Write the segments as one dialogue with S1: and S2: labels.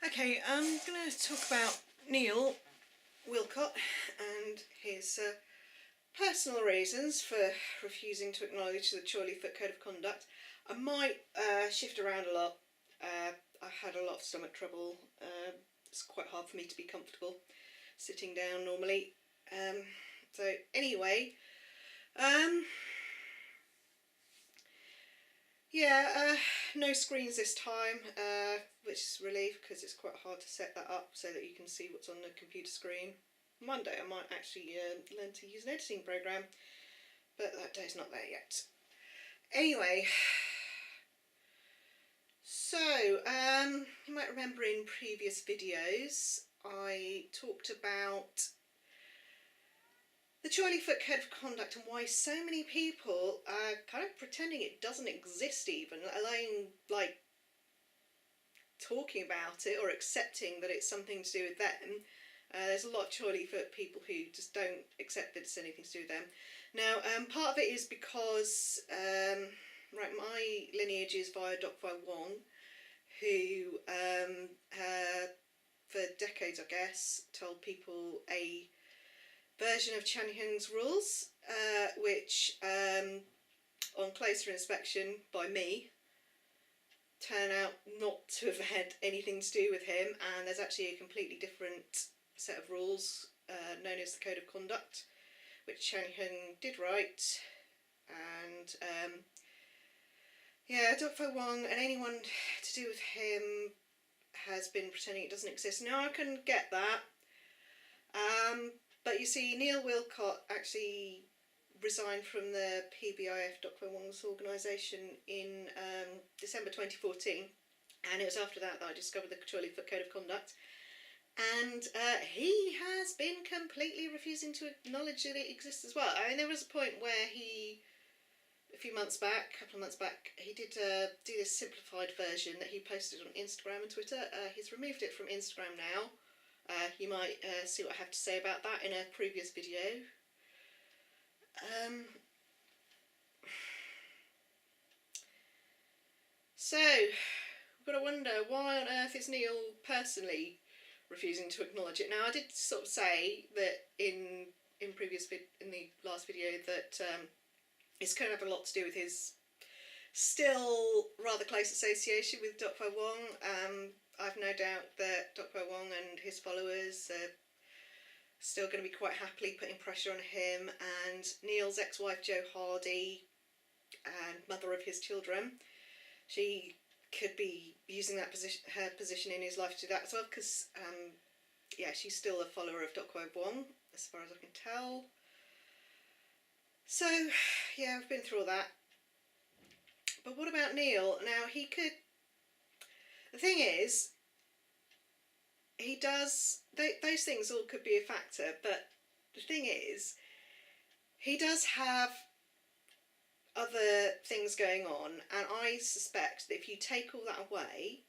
S1: Okay, I'm going to talk about Niel Willcott and his personal reasons for refusing to acknowledge the Chorleyfoot Code of Conduct. I might shift around a lot. I had a lot of stomach trouble. It's quite hard for me to be comfortable sitting down normally. So anyway, yeah, no screens this time, which is a relief because it's quite hard to set that up so that you can see what's on the computer screen. One day I might actually learn to use an editing program, but that day's not there yet. Anyway, so you might remember in previous videos I talked about the Chorleyfoot Code of Conduct and why so many people are kind of pretending it doesn't exist even, let alone like talking about it or accepting that it's something to do with them. There's a lot of Chorleyfoot people who just don't accept that it's anything to do with them. Now, part of it is because, right, my lineage is via Dr. Wong, who for decades, I guess, told people a version of Chan Hyung's rules, which on closer inspection by me turn out not to have had anything to do with him, and there's actually a completely different set of rules known as the Code of Conduct, which Chan Hyung did write. And yeah, Dr. Wong and anyone to do with him has been pretending it doesn't exist. Now I can get that, but you see, Niel Willcott actually resigned from the PBIF, Dr. Wong's organisation, in December 2014, and it was after that that I discovered the Chorleyfoot Code of Conduct. And he has been completely refusing to acknowledge that it exists as well. I mean, there was a point where he, a couple of months back, he did do this simplified version that he posted on Instagram and Twitter. He's removed it from Instagram now. You might see what I have to say about that in a previous video. So, we've got to wonder, why on earth is Niel personally refusing to acknowledge it? Now, I did sort of say that in the last video that it's kind of a lot to do with his still rather close association with Dr. Wong. I've no doubt that Dr. Wong and his followers are still going to be quite happily putting pressure on him, and Niel's ex-wife Jo Hardy, and mother of his children, she could be using that her position in his life to do that as well, because yeah, she's still a follower of Dr. Wong as far as I can tell. So yeah, I've been through all that. But what about Niel? Now, he could, the thing is, he does, those things all could be a factor, but the thing is, he does have other things going on, and I suspect that if you take all that away,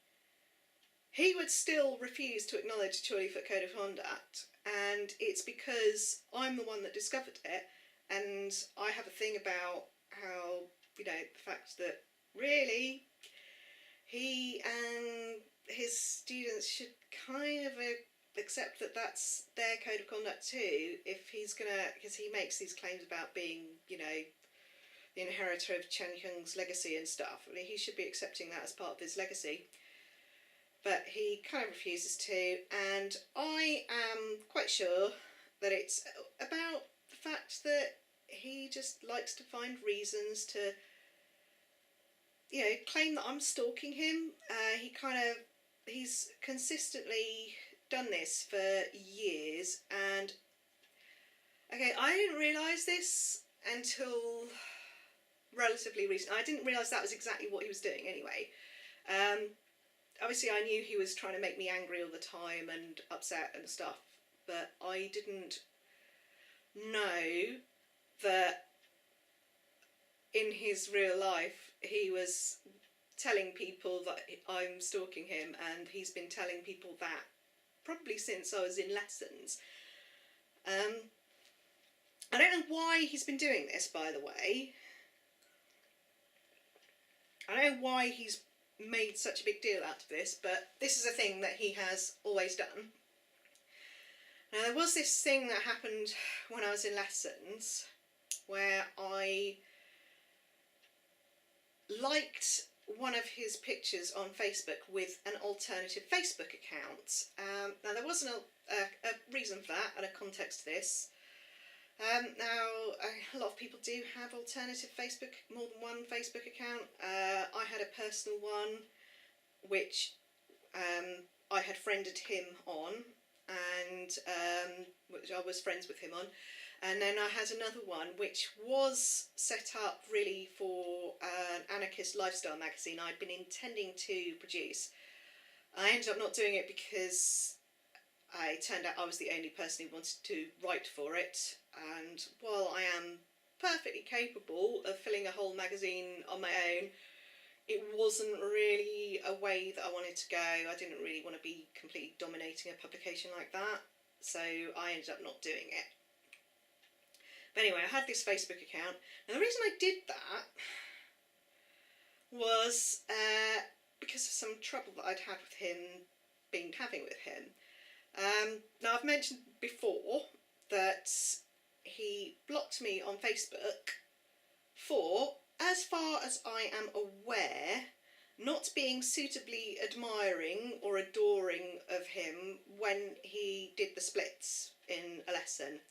S1: he would still refuse to acknowledge the Chorleyfoot Code of Conduct, and it's because I'm the one that discovered it, and I have a thing about how, you know, the fact that really he and his students should kind of accept that that's their code of conduct too, if he's gonna, because he makes these claims about being, you know, the inheritor of Chan Hyung's legacy and stuff. I mean, he should be accepting that as part of his legacy, but he kind of refuses to, and I am quite sure that it's about the fact that he just likes to find reasons to, you know, claim that I'm stalking him. He's consistently done this for years, and okay, I didn't realise this until relatively recent. I didn't realise that was exactly what he was doing anyway. Obviously I knew he was trying to make me angry all the time and upset and stuff, but I didn't know that in his real life he was telling people that I'm stalking him, and he's been telling people that probably since I was in lessons. I don't know why he's been doing this, by the way. I don't know why he's made such a big deal out of this, but this is a thing that he has always done. Now, there was this thing that happened when I was in lessons where I liked one of his pictures on Facebook with an alternative Facebook account. Now, there wasn't a reason for that and a context to this. Now, a lot of people do have alternative Facebook, more than one Facebook account. I had a personal one which I had friended him on, and which I was friends with him on. And then I had another one which was set up really for an anarchist lifestyle magazine I'd been intending to produce. I ended up not doing it because it turned out I was the only person who wanted to write for it, and while I am perfectly capable of filling a whole magazine on my own, it wasn't really a way that I wanted to go. I didn't really want to be completely dominating a publication like that, so I ended up not doing it. But anyway, I had this Facebook account, and the reason I did that was because of some trouble that I'd had with him, been having with him. Now, I've mentioned before that he blocked me on Facebook for, as far as I am aware, not being suitably admiring or adoring of him when he did the splits in a lesson.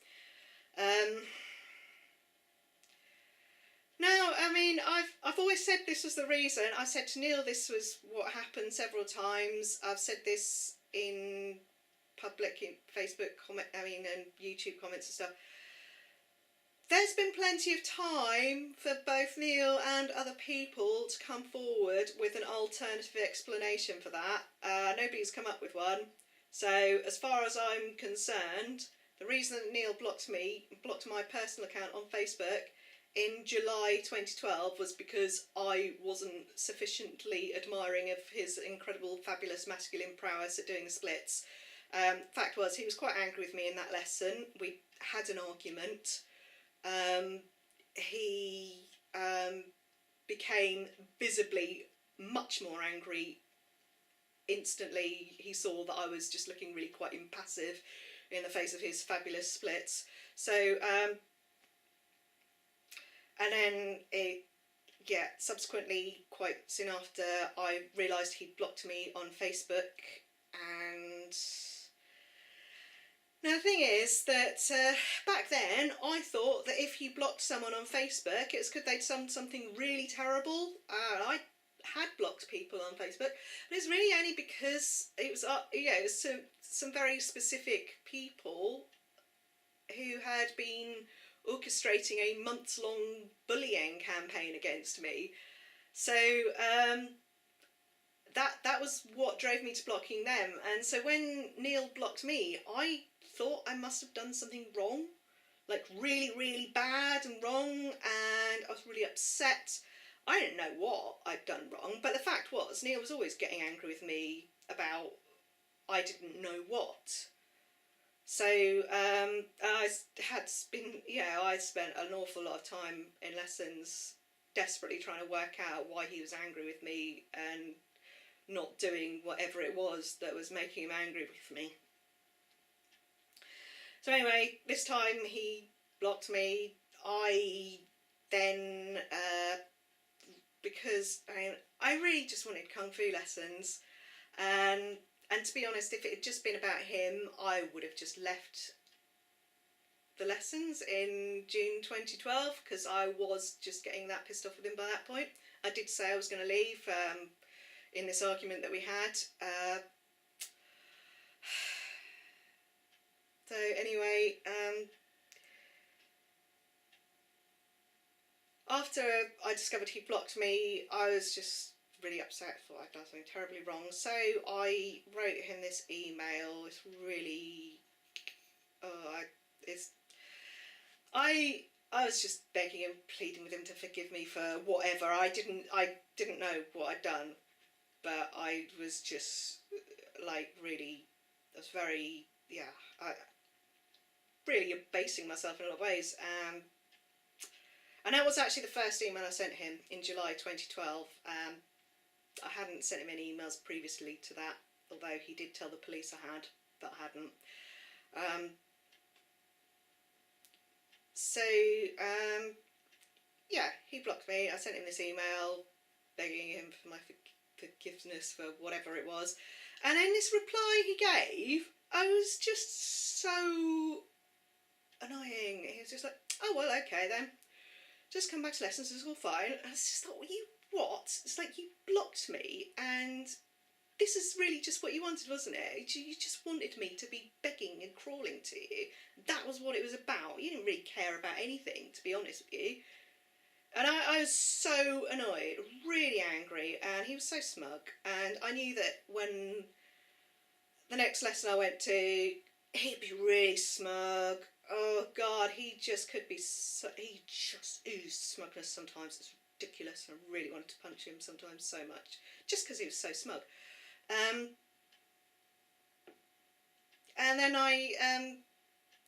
S1: Now, I mean, I've always said this was the reason. I said to Niel this was what happened several times. I've said this in public, in Facebook and YouTube comments and stuff. There's been plenty of time for both Niel and other people to come forward with an alternative explanation for that. Nobody's come up with one. So, as far as I'm concerned, the reason that Niel blocked my personal account on Facebook in July 2012 was because I wasn't sufficiently admiring of his incredible, fabulous masculine prowess at doing splits. Fact was, he was quite angry with me in that lesson. We had an argument. He became visibly much more angry instantly. He saw that I was just looking really quite impassive in the face of his fabulous splits. So, and then subsequently, quite soon after, I realised he'd blocked me on Facebook. And now the thing is that back then I thought that if you blocked someone on Facebook, it was because they'd done something really terrible. I had blocked people on Facebook, but it's really only because it was it was some very specific people who had been orchestrating a months-long bullying campaign against me. So that was what drove me to blocking them. And so when Niel blocked me, I thought I must have done something wrong, like really, really bad and wrong, and I was really upset. I didn't know what I'd done wrong, but the fact was Niel was always getting angry with me about I didn't know what. So I spent an awful lot of time in lessons desperately trying to work out why he was angry with me and not doing whatever it was that was making him angry with me. So anyway, this time he blocked me. I then, because I really just wanted Kung Fu lessons, and to be honest, if it had just been about him, I would have just left the lessons in June 2012, because I was just getting that pissed off with him by that point. I did say I was going to leave in this argument that we had. So anyway, after I discovered he blocked me, I was just really upset. Thought I'd done something terribly wrong. So I wrote him this email. It's really, I was just begging and pleading with him to forgive me for whatever. I didn't know what I'd done, but I was just like really, I was very, really abasing myself in a lot of ways. And that was actually the first email I sent him in July 2012. I hadn't sent him any emails previously to that, although he did tell the police I had, but I hadn't. Yeah, he blocked me. I sent him this email begging him for my forgiveness for whatever it was. And in this reply he gave, I was just so annoying. He was just like, oh, well, okay then. Just come back to lessons, it's all fine. And I was just like, well, you what? It's like, you blocked me, and this is really just what you wanted, wasn't it? You just wanted me to be begging and crawling to you. That was what it was about. You didn't really care about anything, to be honest with you. And I was so annoyed, really angry, and he was so smug. And I knew that when the next lesson I went to, he'd be really smug. Oh God, he just could be so, he just oozed smugness sometimes. It's ridiculous. I really wanted to punch him sometimes so much, just because he was so smug. And then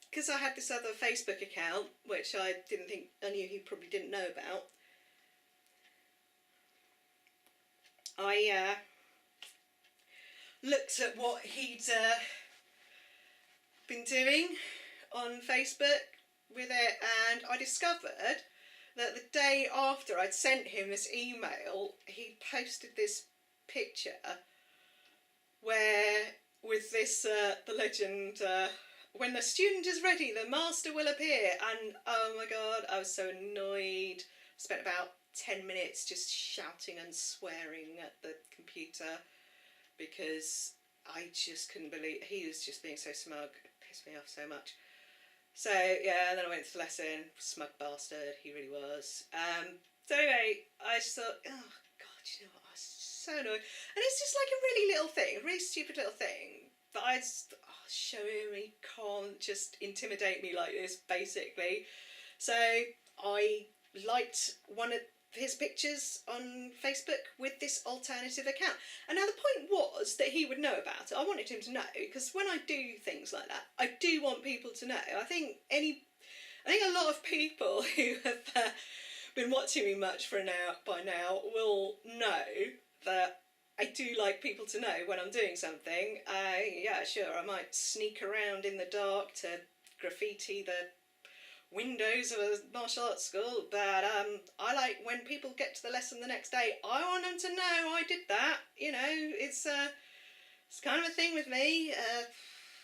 S1: because I had this other Facebook account, which I knew he probably didn't know about, I looked at what he'd been doing on Facebook with it, and I discovered that the day after I'd sent him this email, he posted this picture where, with this, the legend, when the student is ready, the master will appear. And oh my God, I was so annoyed. Spent about 10 minutes just shouting and swearing at the computer because I just couldn't believe, he was just being so smug. It pissed me off so much. So yeah, and then I went to the lesson. Smug bastard, he really was. So anyway, I just thought, oh God, you know what, I was so annoyed. And it's just like a really little thing, a really stupid little thing. But I just, show him, he can't just intimidate me like this, basically. So I liked one of his pictures on Facebook with this alternative account. And now the point was that he would know about it. I wanted him to know, because when I do things like that, I do want people to know. I think a lot of people who have been watching me much by now will know that I do like people to know when I'm doing something. Yeah, sure, I might sneak around in the dark to graffiti the windows of a martial arts school, but I like when people get to the lesson the next day, I want them to know I did that. You know, it's kind of a thing with me.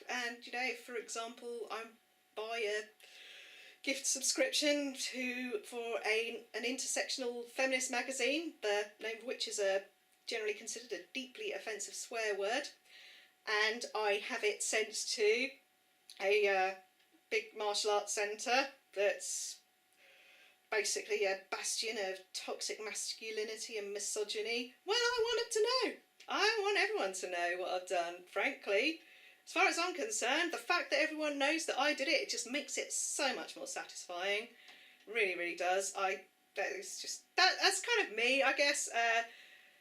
S1: And you know, for example, I buy a gift subscription for an intersectional feminist magazine, the name of which is generally considered a deeply offensive swear word, and I have it sent to a big martial arts centre that's basically a bastion of toxic masculinity and misogyny. Well, I want them to know. I want everyone to know what I've done, frankly. As far as I'm concerned, the fact that everyone knows that I did it just makes it so much more satisfying. Really, really does. That's kind of me, I guess.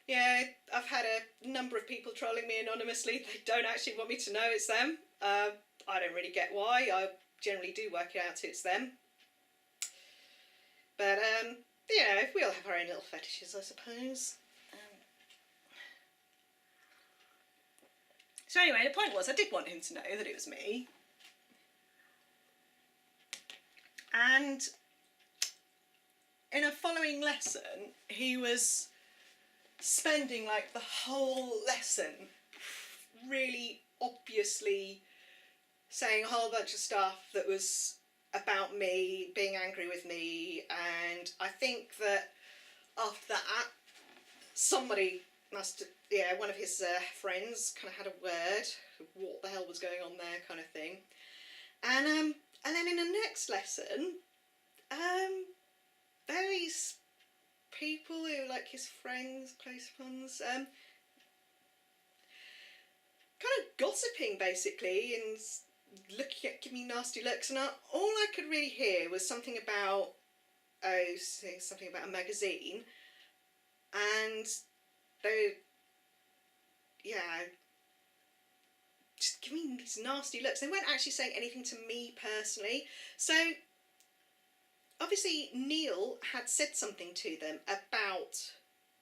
S1: Yeah, I've had a number of people trolling me anonymously. They don't actually want me to know it's them. I don't really get why. I generally do work it out it's them. But, yeah, we all have our own little fetishes, I suppose. So anyway, the point was I did want him to know that it was me. And in a following lesson, he was spending like the whole lesson really obviously saying a whole bunch of stuff that was about me, being angry with me, and I think that after that somebody one of his friends kind of had a word, what the hell was going on there kind of thing. And then in the next lesson, those people who like his friends, close ones, kind of gossiping basically and giving me nasty looks, and all I could really hear was something about a magazine, and they just giving me these nasty looks. They weren't actually saying anything to me personally. So obviously Niel had said something to them about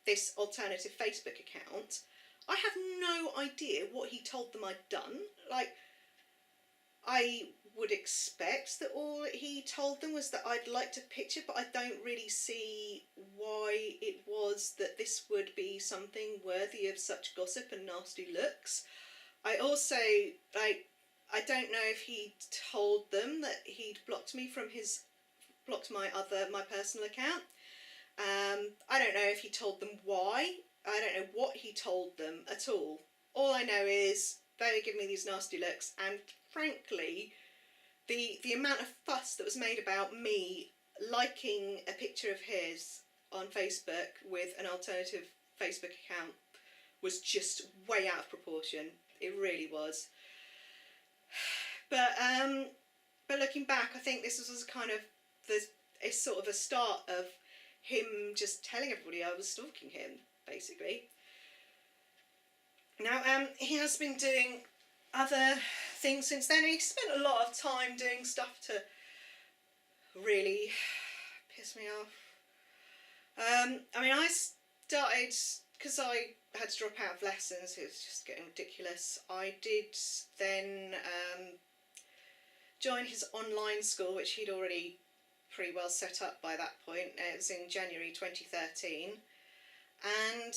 S1: this alternative Facebook account, I have no idea what he told them I'd done. Like, I would expect that all he told them was that I'd liked a picture, but I don't really see why it was that this would be something worthy of such gossip and nasty looks. I also, like, I don't know if he told them that he'd blocked my personal account. I don't know if he told them why. I don't know what he told them at all. All I know is they were giving me these nasty looks, and frankly, the amount of fuss that was made about me liking a picture of his on Facebook with an alternative Facebook account was just way out of proportion. It really was. But looking back, I think this was kind of it's sort of a start of him just telling everybody I was stalking him, basically. Now, he has been doing other things since then. He spent a lot of time doing stuff to really piss me off. I mean, I started, because I had to drop out of lessons, it was just getting ridiculous. I did then join his online school, which he'd already pretty well set up by that point. It was in January 2013, and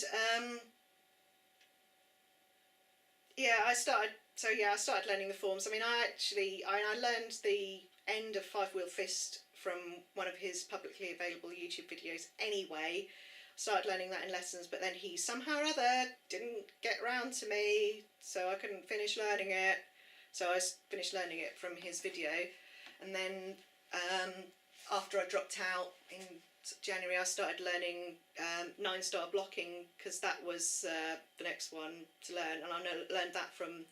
S1: I started learning the forms. I mean, I learned the end of Five Wheel Fist from one of his publicly available YouTube videos anyway. Started learning that in lessons, but then he somehow or other didn't get round to me, so I couldn't finish learning it. So I finished learning it from his video, and then after I dropped out in January, I started learning 9-star blocking, because that was the next one to learn, and I learned that from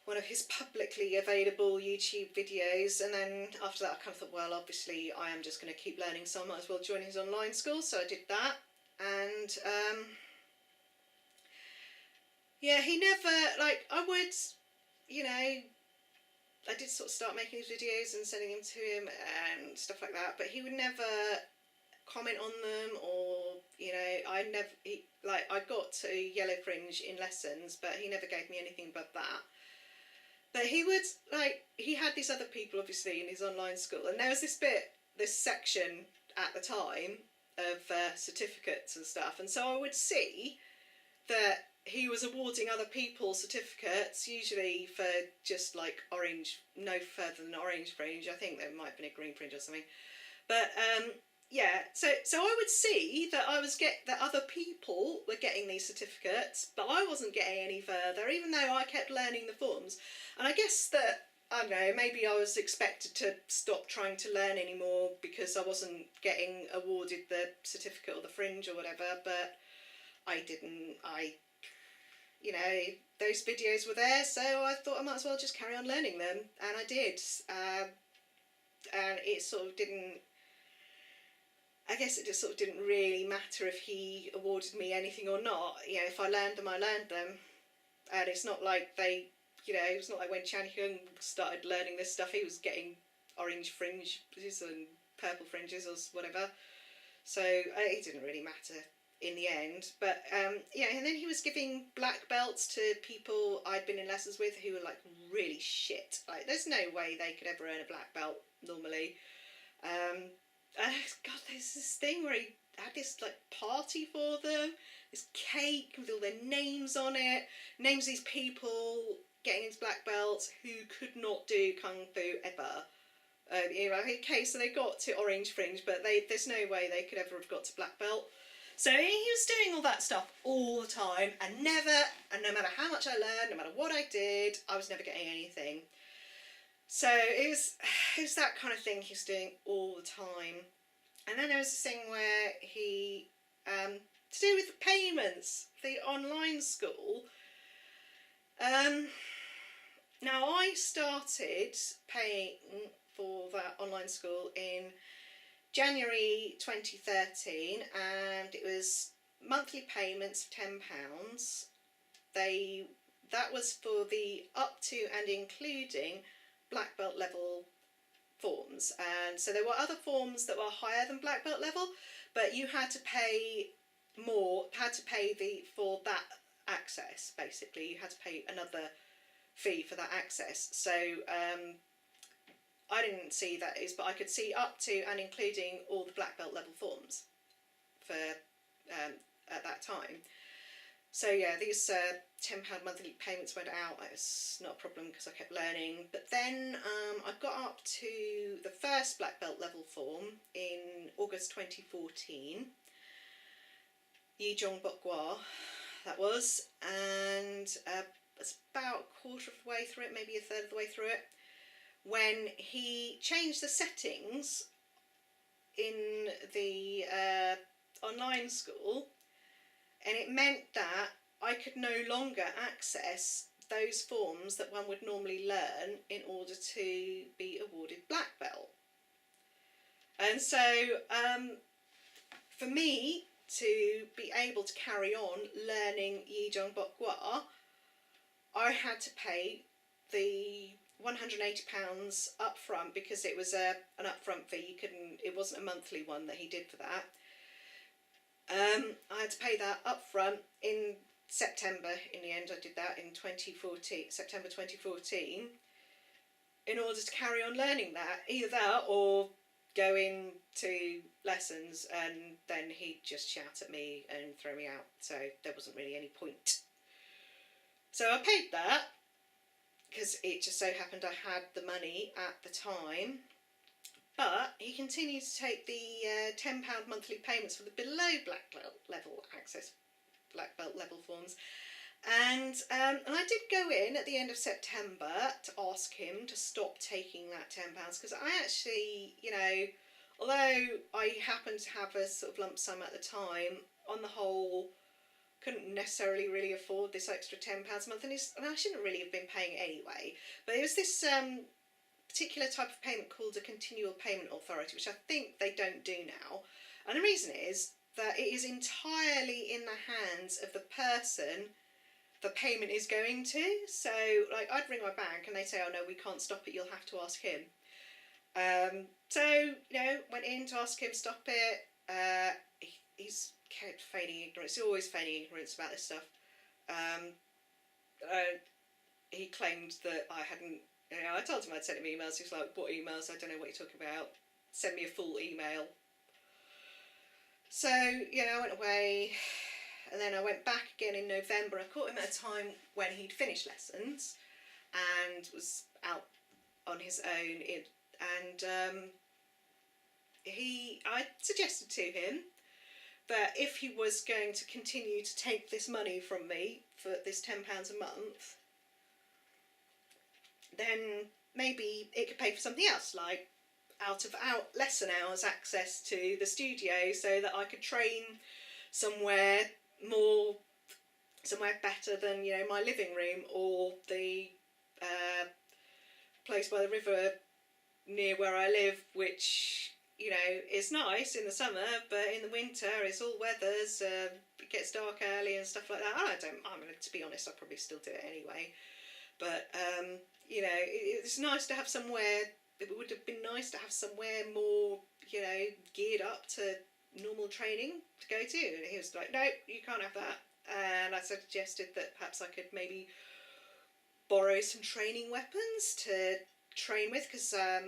S1: one of his publicly available YouTube videos. And then after that I kind of thought, well, obviously I am just going to keep learning, so I might as well join his online school, so I did that. And he never, like, I would, I did sort of start making his videos and sending them to him and stuff like that, but he would never comment on them, or I got to yellow fringe in lessons, but he never gave me anything above that. But he would, he had these other people obviously in his online school, and there was this section at the time of certificates and stuff, and so I would see that he was awarding other people certificates, usually for just like orange, no further than orange fringe. I think there might have been a green fringe or something. But so I would see that that other people were getting these certificates, but I wasn't getting any further, even though I kept learning the forms. And I guess that, I don't know, maybe I was expected to stop trying to learn anymore because I wasn't getting awarded the certificate or the fringe or whatever, but I didn't. Those videos were there, so I thought I might as well just carry on learning them, and I did. And it sort of didn't, I guess it just sort of didn't really matter if he awarded me anything or not. If I learned them, I learned them. And it's not like it's not like when Chan Hyung started learning this stuff, he was getting orange fringes and purple fringes or whatever. So it didn't really matter in the end. But and then he was giving black belts to people I'd been in lessons with who were like really shit. Like, there's no way they could ever earn a black belt normally. God, there's this thing where he had this like party for them, this cake with all their names on it, names of these people getting into black belts who could not do kung fu ever. Okay, so they got to orange fringe, but there's no way they could ever have got to black belt. So he was doing all that stuff all the time, and no matter how much I learned, no matter what I did, I was never getting anything. So it was that kind of thing he was doing all the time. And then there was this thing where he, to do with the payments, the online school. Now I started paying for that online school in January 2013, and it was monthly payments of £10. That was for the up to and including black belt level forms, and so there were other forms that were higher than black belt level, but you had to pay had to pay for that access. Basically, you had to pay another fee for that access. So I didn't see that but I could see up to and including all the black belt level forms for at that time. So yeah, these £10 monthly payments went out. It was not a problem because I kept learning. But then I got up to the first black belt level form in August 2014. Yijong Bokwa, that was, and it's about a quarter of the way through it, maybe a third of the way through it, when he changed the settings in the online school, and it meant that I could no longer access those forms that one would normally learn in order to be awarded black belt. And so for me to be able to carry on learning Yijong Bokwa, I had to pay the £180 up front, because it was an upfront fee. It wasn't a monthly one that he did for that. I had to pay that up front in September. In the end, I did that in September 2014, in order to carry on learning that. Either that or go into lessons, and then he'd just shout at me and throw me out. So there wasn't really any point. So I paid that, because it just so happened I had the money at the time. But he continued to take the £10 monthly payments for the below black belt level access, black belt level forms. And I did go in at the end of September to ask him to stop taking that £10, because I actually, you know, although I happened to have a sort of lump sum at the time, on the whole, couldn't necessarily really afford this extra £10 a month, and I shouldn't really have been paying it anyway. But it was this particular type of payment called a continual payment authority, which I think they don't do now. And the reason is that it is entirely in the hands of the person the payment is going to. So, like, I'd ring my bank and they say, oh no, we can't stop it, you'll have to ask him. So, you know, went in to ask him, stop it. He's kept feigning ignorance. He's always feigning ignorance about this stuff. He claimed that I hadn't, you know, I told him I'd sent him emails. He was like, what emails? I don't know what you're talking about. Send me a full email. So, you know, I went away, and then I went back again in November. I caught him at a time when he'd finished lessons and was out on his own. I suggested to him that if he was going to continue to take this money from me for this £10 a month, then maybe it could pay for something else, like out lesson hours access to the studio, so that I could train somewhere better than, you know, my living room or the place by the river near where I live, which, you know, is nice in the summer, but in the winter it's all weathers, it gets dark early and stuff like that. To be honest, I'd probably still do it anyway. But, you know, it's nice to have somewhere, it would have been nice to have somewhere more, you know, geared up to normal training to go to. And he was like, no, you can't have that. And I suggested that perhaps I could maybe borrow some training weapons to train with, because I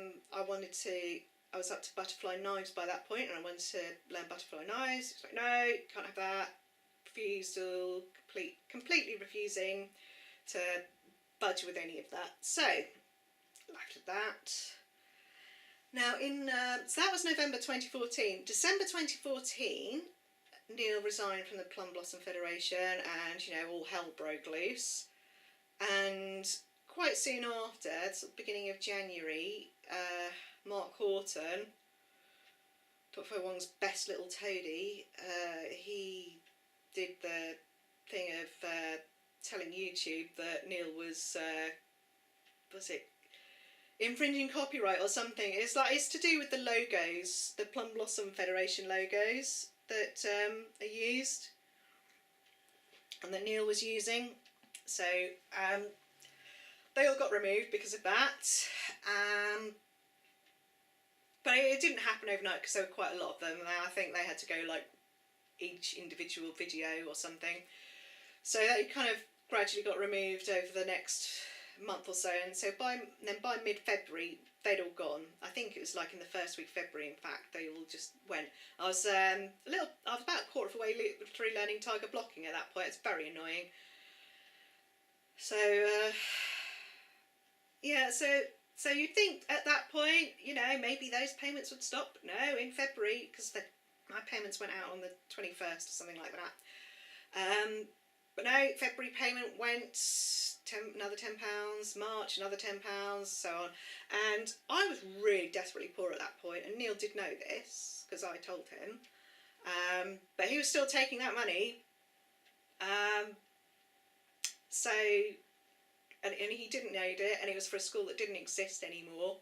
S1: was up to butterfly knives by that point, and I wanted to learn butterfly knives. He was like, no, you can't have that. Refusal, completely refusing to budge with any of that. So, left at that. Now, so that was November 2014. December 2014, Niel resigned from the Plum Blossom Federation, and, you know, all hell broke loose. And quite soon after, sort of beginning of January, Mark Horton, Dr. Wong's best little toady, he did the thing of telling YouTube that Niel was infringing copyright or something. It's to do with the logos, the Plum Blossom Federation logos that are used and that Niel was using. So they all got removed because of that. But it didn't happen overnight, because there were quite a lot of them, and I think they had to go, like, each individual video or something. So that kind of gradually got removed over the next month or so, and so by mid-February they'd all gone. I think it was like in the first week of February, in fact, they all just went. I was about a quarter of the way through learning tiger blocking at that point. It's very annoying. So yeah, so you'd think at that point, you know, maybe those payments would stop. No, in February, because my payments went out on the 21st or something like that. But no, February payment went, another £10, March another £10, so on. And I was really desperately poor at that point, and Niel did know this, because I told him. But he was still taking that money. So, and he didn't need it, and it was for a school that didn't exist anymore,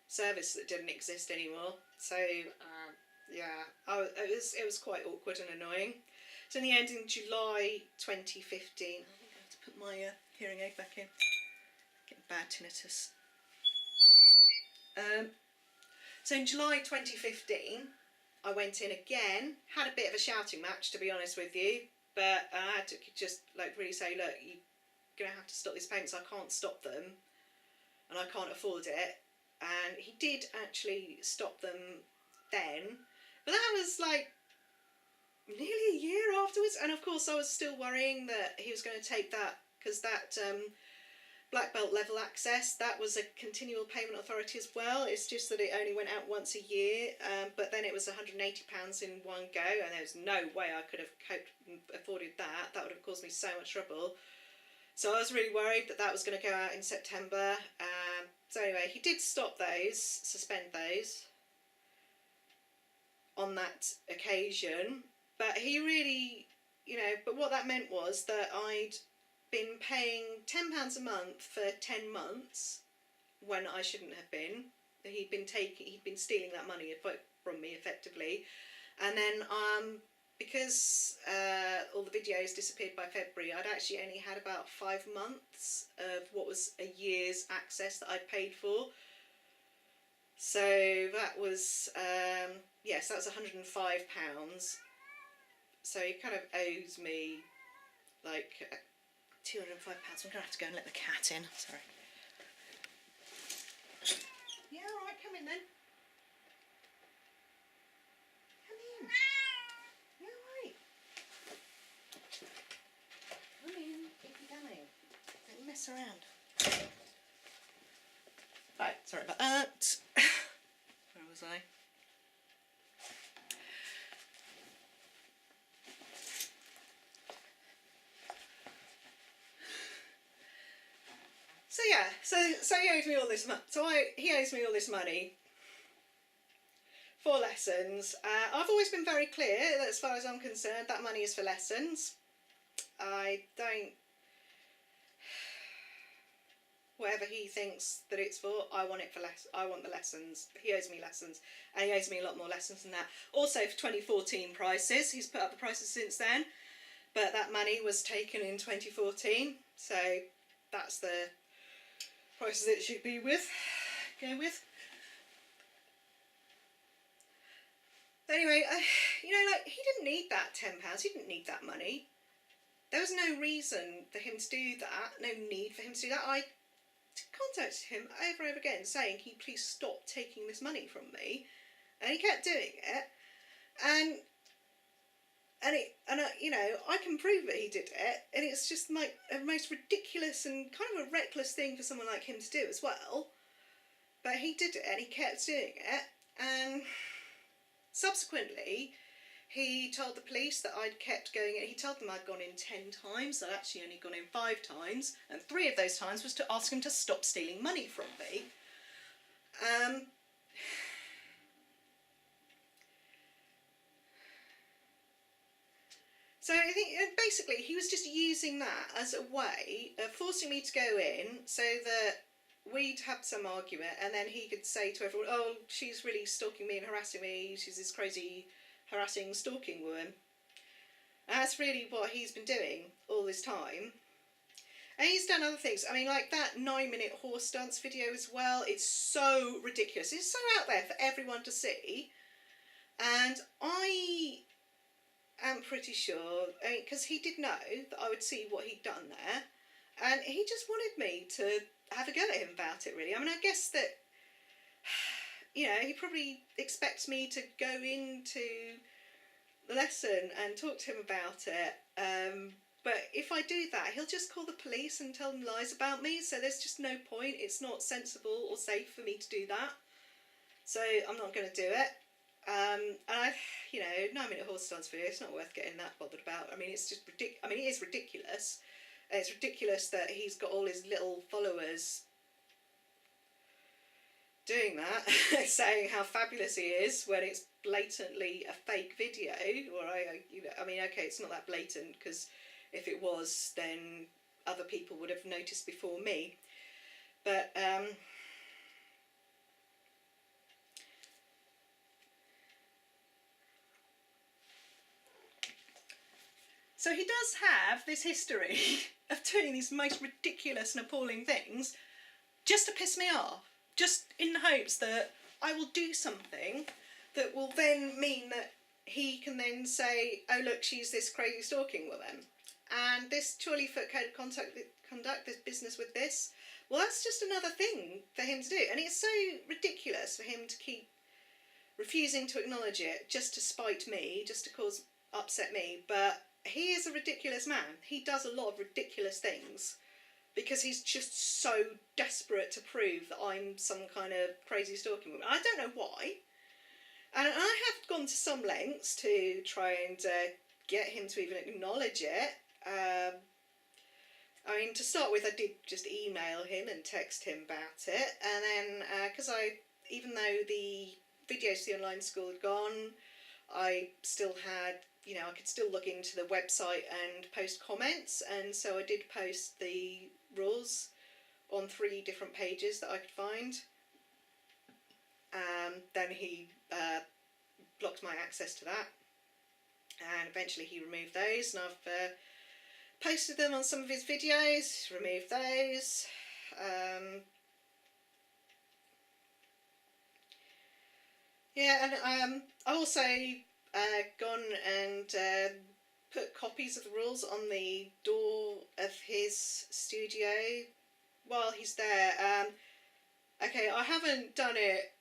S1: service that didn't exist anymore. So, yeah, it was quite awkward and annoying. So in the end, in July 2015, I think I have to put my hearing aid back in. Getting bad tinnitus. So in July 2015, I went in again, had a bit of a shouting match, to be honest with you, but I had to just like really say, look, you're going to have to stop these payments. I can't stop them, and I can't afford it. And he did actually stop them then, but that was like nearly a year afterwards, and of course I was still worrying that he was going to take that, because that black belt level access, that was a continual payment authority as well. It's just that it only went out once a year, but then it was £180 in one go, and there was no way I could have afforded that. That would have caused me so much trouble. So I was really worried that that was going to go out in September. So anyway, he did stop those, suspend those on that occasion. But he really, you know, but what that meant was that I'd been paying £10 a month for 10 months when I shouldn't have been. He'd been stealing that money from me effectively. And then because all the videos disappeared by February, I'd actually only had about 5 months of what was a year's access that I'd paid for. So that was, yes, that was £105. So he kind of owes me like £205. I'm going to have to go and let the cat in. Sorry. Yeah, all right, come in then. Come in. Yeah, all right. Come in, if you're coming. Don't mess around. Right, sorry about that. Where was I? So yeah, so he owes me all this money. He owes me all this money for lessons. I've always been very clear that as far as I'm concerned, that money is for lessons. I don't. Whatever he thinks that it's for, I want it for I want the lessons. He owes me lessons, and he owes me a lot more lessons than that. Also for 2014 prices, he's put up the prices since then, but that money was taken in 2014, so that's the prices it should be with, go with. Anyway, you know, like, he didn't need that £10, he didn't need that money. There was no reason for him to do that, no need for him to do that. I contacted him over and over again saying, can you please stop taking this money from me? And he kept doing it, and you know, I can prove that he did it, and it's just like a most ridiculous and kind of a reckless thing for someone like him to do as well. But he did it, and he kept doing it, and subsequently he told the police that I'd kept going in. He told them I'd gone in 10 times. I'd actually only gone in 5 times, and 3 of those times was to ask him to stop stealing money from me. So I think basically he was just using that as a way of forcing me to go in so that we'd have some argument, and then he could say to everyone, oh, she's really stalking me and harassing me, she's this crazy harassing stalking woman. And that's really what he's been doing all this time. And he's done other things. I mean, like that 9-minute horse dance video as well. It's so ridiculous. It's so out there for everyone to see. And I am pretty sure, because he did know that I would see what he'd done there, and he just wanted me to have a go at him about it, really. I mean, I guess that, you know, he probably expects me to go into the lesson and talk to him about it. But if I do that, he'll just call the police and tell them lies about me. So there's just no point. It's not sensible or safe for me to do that. So I'm not going to do it. And I, you know, 9-minute horse dance video. It's not worth getting that bothered about. I mean, it's just ridiculous. I mean, it is ridiculous. It's ridiculous that he's got all his little followers doing that, saying how fabulous he is when it's blatantly a fake video. Or you know, I mean, okay, it's not that blatant, because if it was, then other people would have noticed before me. But so he does have this history of doing these most ridiculous and appalling things just to piss me off, just in the hopes that I will do something that will then mean that he can then say, oh look, she's this crazy stalking woman. And this Chorley Foot Code of Conduct, this business with this, well, that's just another thing for him to do. And it's so ridiculous for him to keep refusing to acknowledge it just to spite me, just to upset me. But he is a ridiculous man. He does a lot of ridiculous things because he's just so desperate to prove that I'm some kind of crazy stalking woman. I don't know why. And I have gone to some lengths to try and get him to even acknowledge it. I mean, to start with, I did just email him and text him about it. And then, because even though the videos to the online school had gone, I still had, you know, I could still log into the website and post comments. And so I did post the rules on 3 different pages that I could find. Then he blocked my access to that, and eventually he removed those, and I've posted them on some of his videos, removed those. Yeah, and I also gone and put copies of the rules on the door of his studio while he's there. Okay, I haven't done it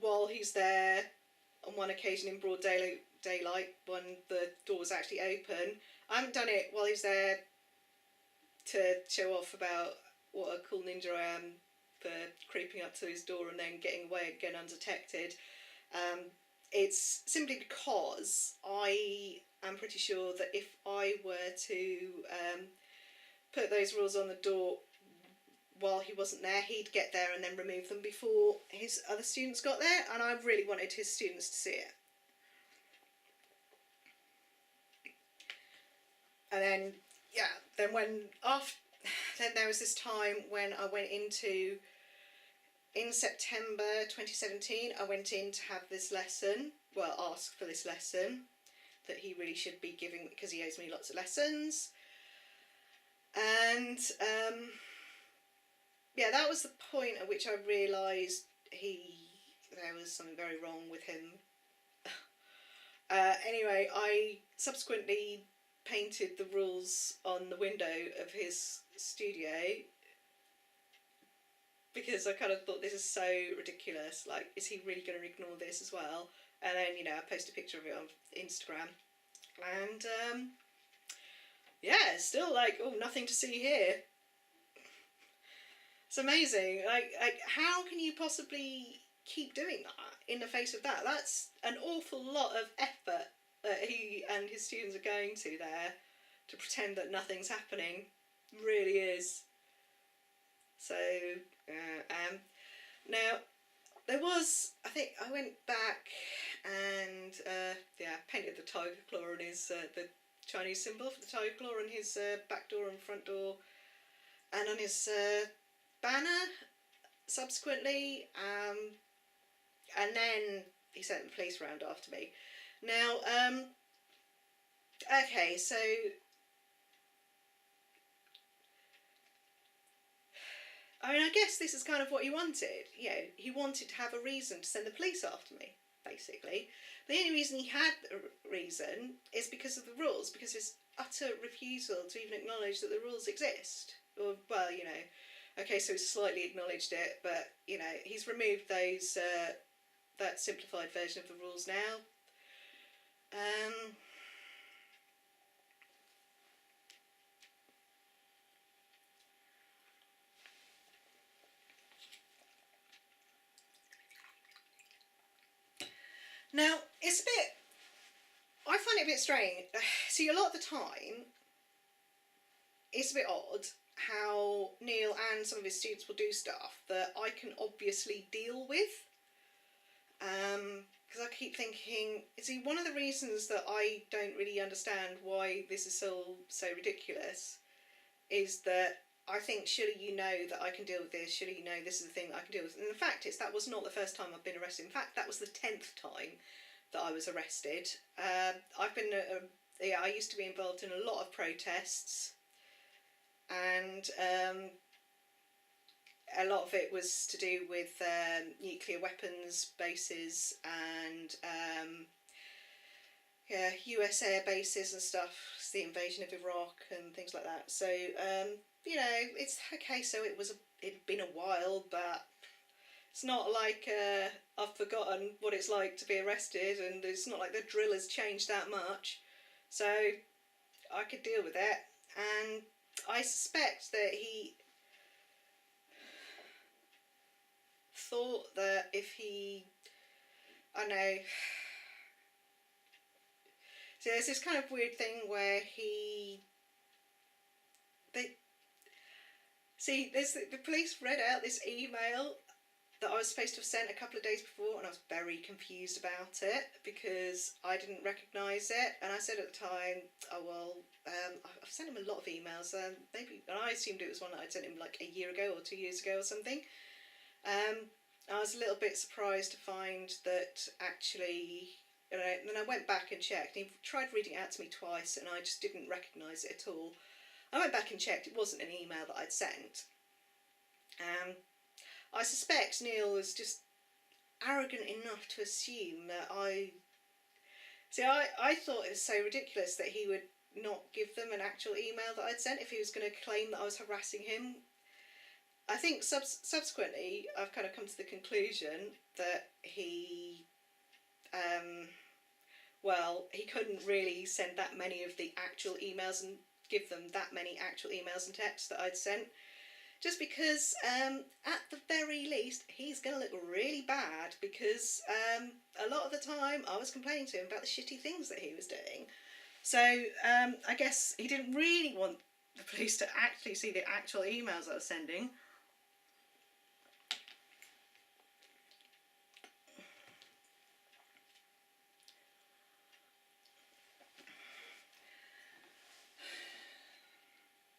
S1: while he's there on one occasion in broad daylight when the door was actually open. I haven't done it while he's there to show off about what a cool ninja I am for creeping up to his door and then getting away again undetected. It's simply because I am pretty sure that if I were to put those rules on the door while he wasn't there, he'd get there and then remove them before his other students got there, and I really wanted his students to see it. And then, yeah, then then there was this time when I went in September 2017, I went in to have this lesson, well, ask for this lesson that he really should be giving because he owes me lots of lessons. And yeah, that was the point at which I realised there was something very wrong with him. Anyway, I subsequently painted the rules on the window of his studio because I kind of thought, this is so ridiculous, like, is he really going to ignore this as well? And then, you know, I posted a picture of it on Instagram, and yeah, still like, oh, nothing to see here. It's amazing. Like how can you possibly keep doing that in the face of that? That's an awful lot of effort that he and his students are going to there to pretend that nothing's happening. It really is. So, now, there was, I think I went back and, yeah, painted the tiger claw on his, the Chinese symbol for the tiger claw on his back door and front door, and on his banner subsequently, and then he sent the police around after me. Now, okay, so I mean, I guess this is kind of what he wanted. You know, he wanted to have a reason to send the police after me. basically. The only reason he had a reason is because of the rules, because of his utter refusal to even acknowledge that the rules exist. Or, well, you know, okay, so he's slightly acknowledged it, but, you know, he's removed those, that simplified version of the rules now. Now, it's a bit, I find it a bit strange. See, a lot of the time, it's a bit odd how Niel and some of his students will do stuff that I can obviously deal with. Because I keep thinking, see, one of the reasons that I don't really understand why this is so ridiculous is that I think, surely you know that I can deal with this, surely you know this is the thing that I can deal with. And the fact is, that was not the first time I've been arrested. In fact, that was the 10th time that I was arrested. I've been, yeah, I used to be involved in a lot of protests, and a lot of it was to do with nuclear weapons bases and yeah, US air bases and stuff, the invasion of Iraq and things like that. So you know, it's okay. So it'd been a while, but it's not like I've forgotten what it's like to be arrested, and it's not like the drill has changed that much. So I could deal with it, and I suspect that he thought that if he, I don't know, so there's this kind of weird thing where the police read out this email that I was supposed to have sent a couple of days before, and I was very confused about it because I didn't recognise it, and I said at the time, oh well, I've sent him a lot of emails, maybe, and I assumed it was one that I'd sent him like a year ago or 2 years ago or something. I was a little bit surprised to find that actually, and then I went back and checked, and he tried reading it out to me twice, and I just didn't recognise it at all. I went back and checked, it wasn't an email that I'd sent. I suspect Niel was just arrogant enough to assume that I thought it was so ridiculous that he would not give them an actual email that I'd sent if he was going to claim that I was harassing him. I think subsequently I've kind of come to the conclusion that he he couldn't really send that many of the actual emails and give them that many actual emails and texts that I'd sent, just because at the very least he's going to look really bad, because a lot of the time I was complaining to him about the shitty things that he was doing. So I guess he didn't really want the police to actually see the actual emails I was sending.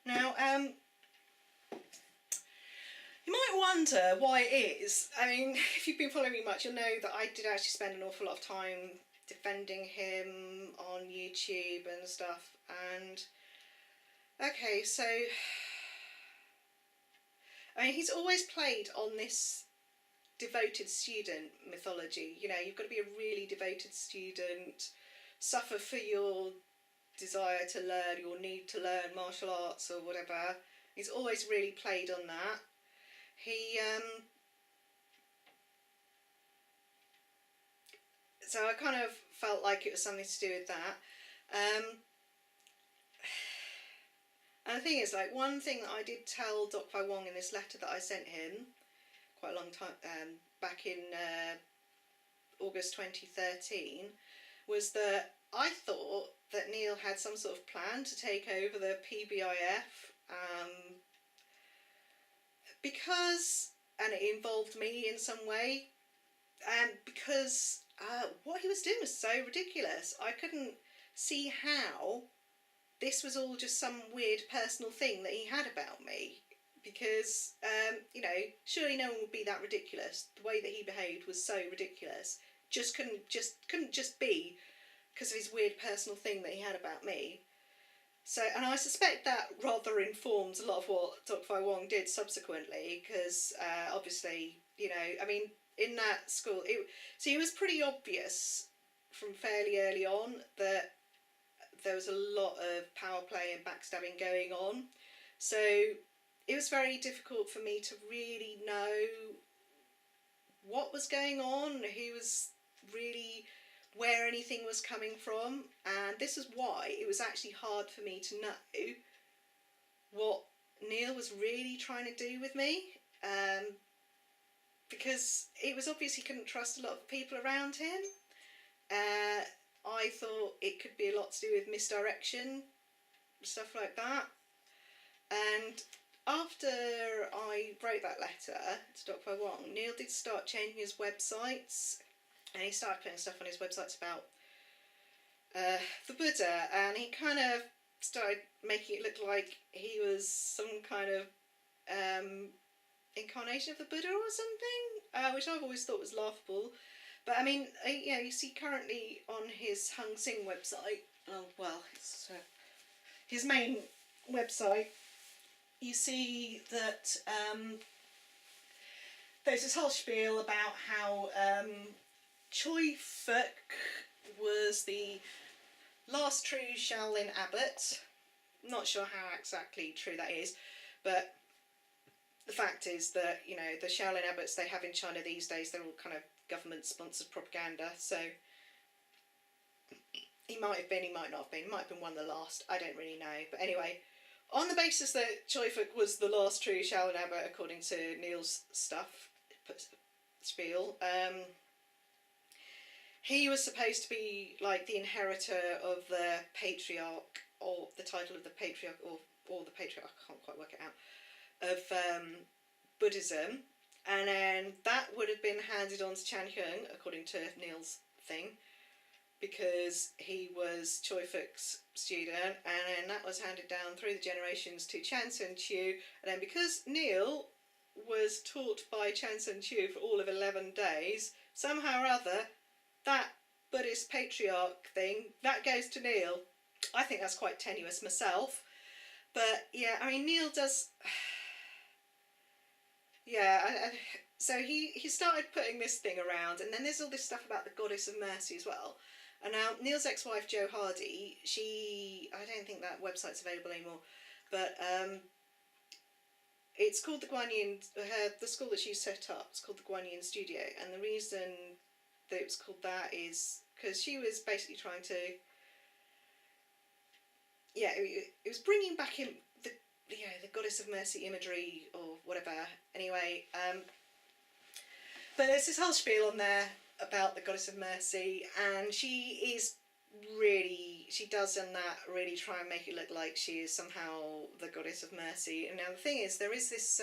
S1: Now, you might wonder why it is. I mean, if you've been following me much, you'll know that I did actually spend an awful lot of time defending him on YouTube and stuff. And, okay, so, I mean, he's always played on this devoted student mythology. You know, you've got to be a really devoted student, suffer for your desire to learn, your need to learn martial arts or whatever. He's always really played on that. He so I kind of felt like it was something to do with that. And the thing is, like, one thing that I did tell Dr. Wong in this letter that I sent him quite a long time back in August 2013 was that I thought that Niel had some sort of plan to take over the PBIF because, and it involved me in some way, because what he was doing was so ridiculous. I couldn't see how this was all just some weird personal thing that he had about me, because you know, surely no one would be that ridiculous. The way that he behaved was so ridiculous. Couldn't just be because of his weird personal thing that he had about me. So, and I suspect that rather informs a lot of what Dr. Wong did subsequently, because obviously, you know, I mean, in that school, it was pretty obvious from fairly early on that there was a lot of power play and backstabbing going on. So it was very difficult for me to really know what was going on, who was really, where anything was coming from. And this is why it was actually hard for me to know what Niel was really trying to do with me. Because it was obvious he couldn't trust a lot of people around him. I thought it could be a lot to do with misdirection, stuff like that. And after I wrote that letter to Dr. Wong, Niel did start changing his websites, and he started putting stuff on his websites about the Buddha, and he kind of started making it look like he was some kind of incarnation of the Buddha or something, which I've always thought was laughable. But I mean, you see currently on his Hung Sing website, it's his main website, you see that there's this whole spiel about how Choi Fook was the last true Shaolin abbot. I'm not sure how exactly true that is, but the fact is that, the Shaolin abbots they have in China these days, they're all kind of government-sponsored propaganda, so he might have been, he might not have been, he might have been one of the last, I don't really know. But anyway, on the basis that Choi Fook was the last true Shaolin abbot, according to Niel's stuff, spiel, he was supposed to be like the inheritor of the patriarch, or the title of the patriarch, or the patriarch, I can't quite work it out, of Buddhism. And then that would have been handed on to Chan Hyung, according to Niel's thing, because he was Choi Fook's student, and then that was handed down through the generations to Chan Sun Chu, and then because Niel was taught by Chan Sun Chu for all of 11 days, somehow or other, that Buddhist patriarch thing, that goes to Niel. I think that's quite tenuous myself, but yeah, I mean, Niel does... Yeah, so he started putting this thing around, and then there's all this stuff about the Goddess of Mercy as well. And now Niel's ex-wife Jo Hardy, I don't think that website's available anymore, but it's called the Guan Yin, the school that she set up, it's called the Guan Yin Studio, and the reason that it was called that is because she was basically trying to, it was bringing back in the Goddess of Mercy imagery or whatever. Anyway, but there's this whole spiel on there about the Goddess of Mercy, and she does in that really try and make it look like she is somehow the Goddess of Mercy. And now the thing is, there is this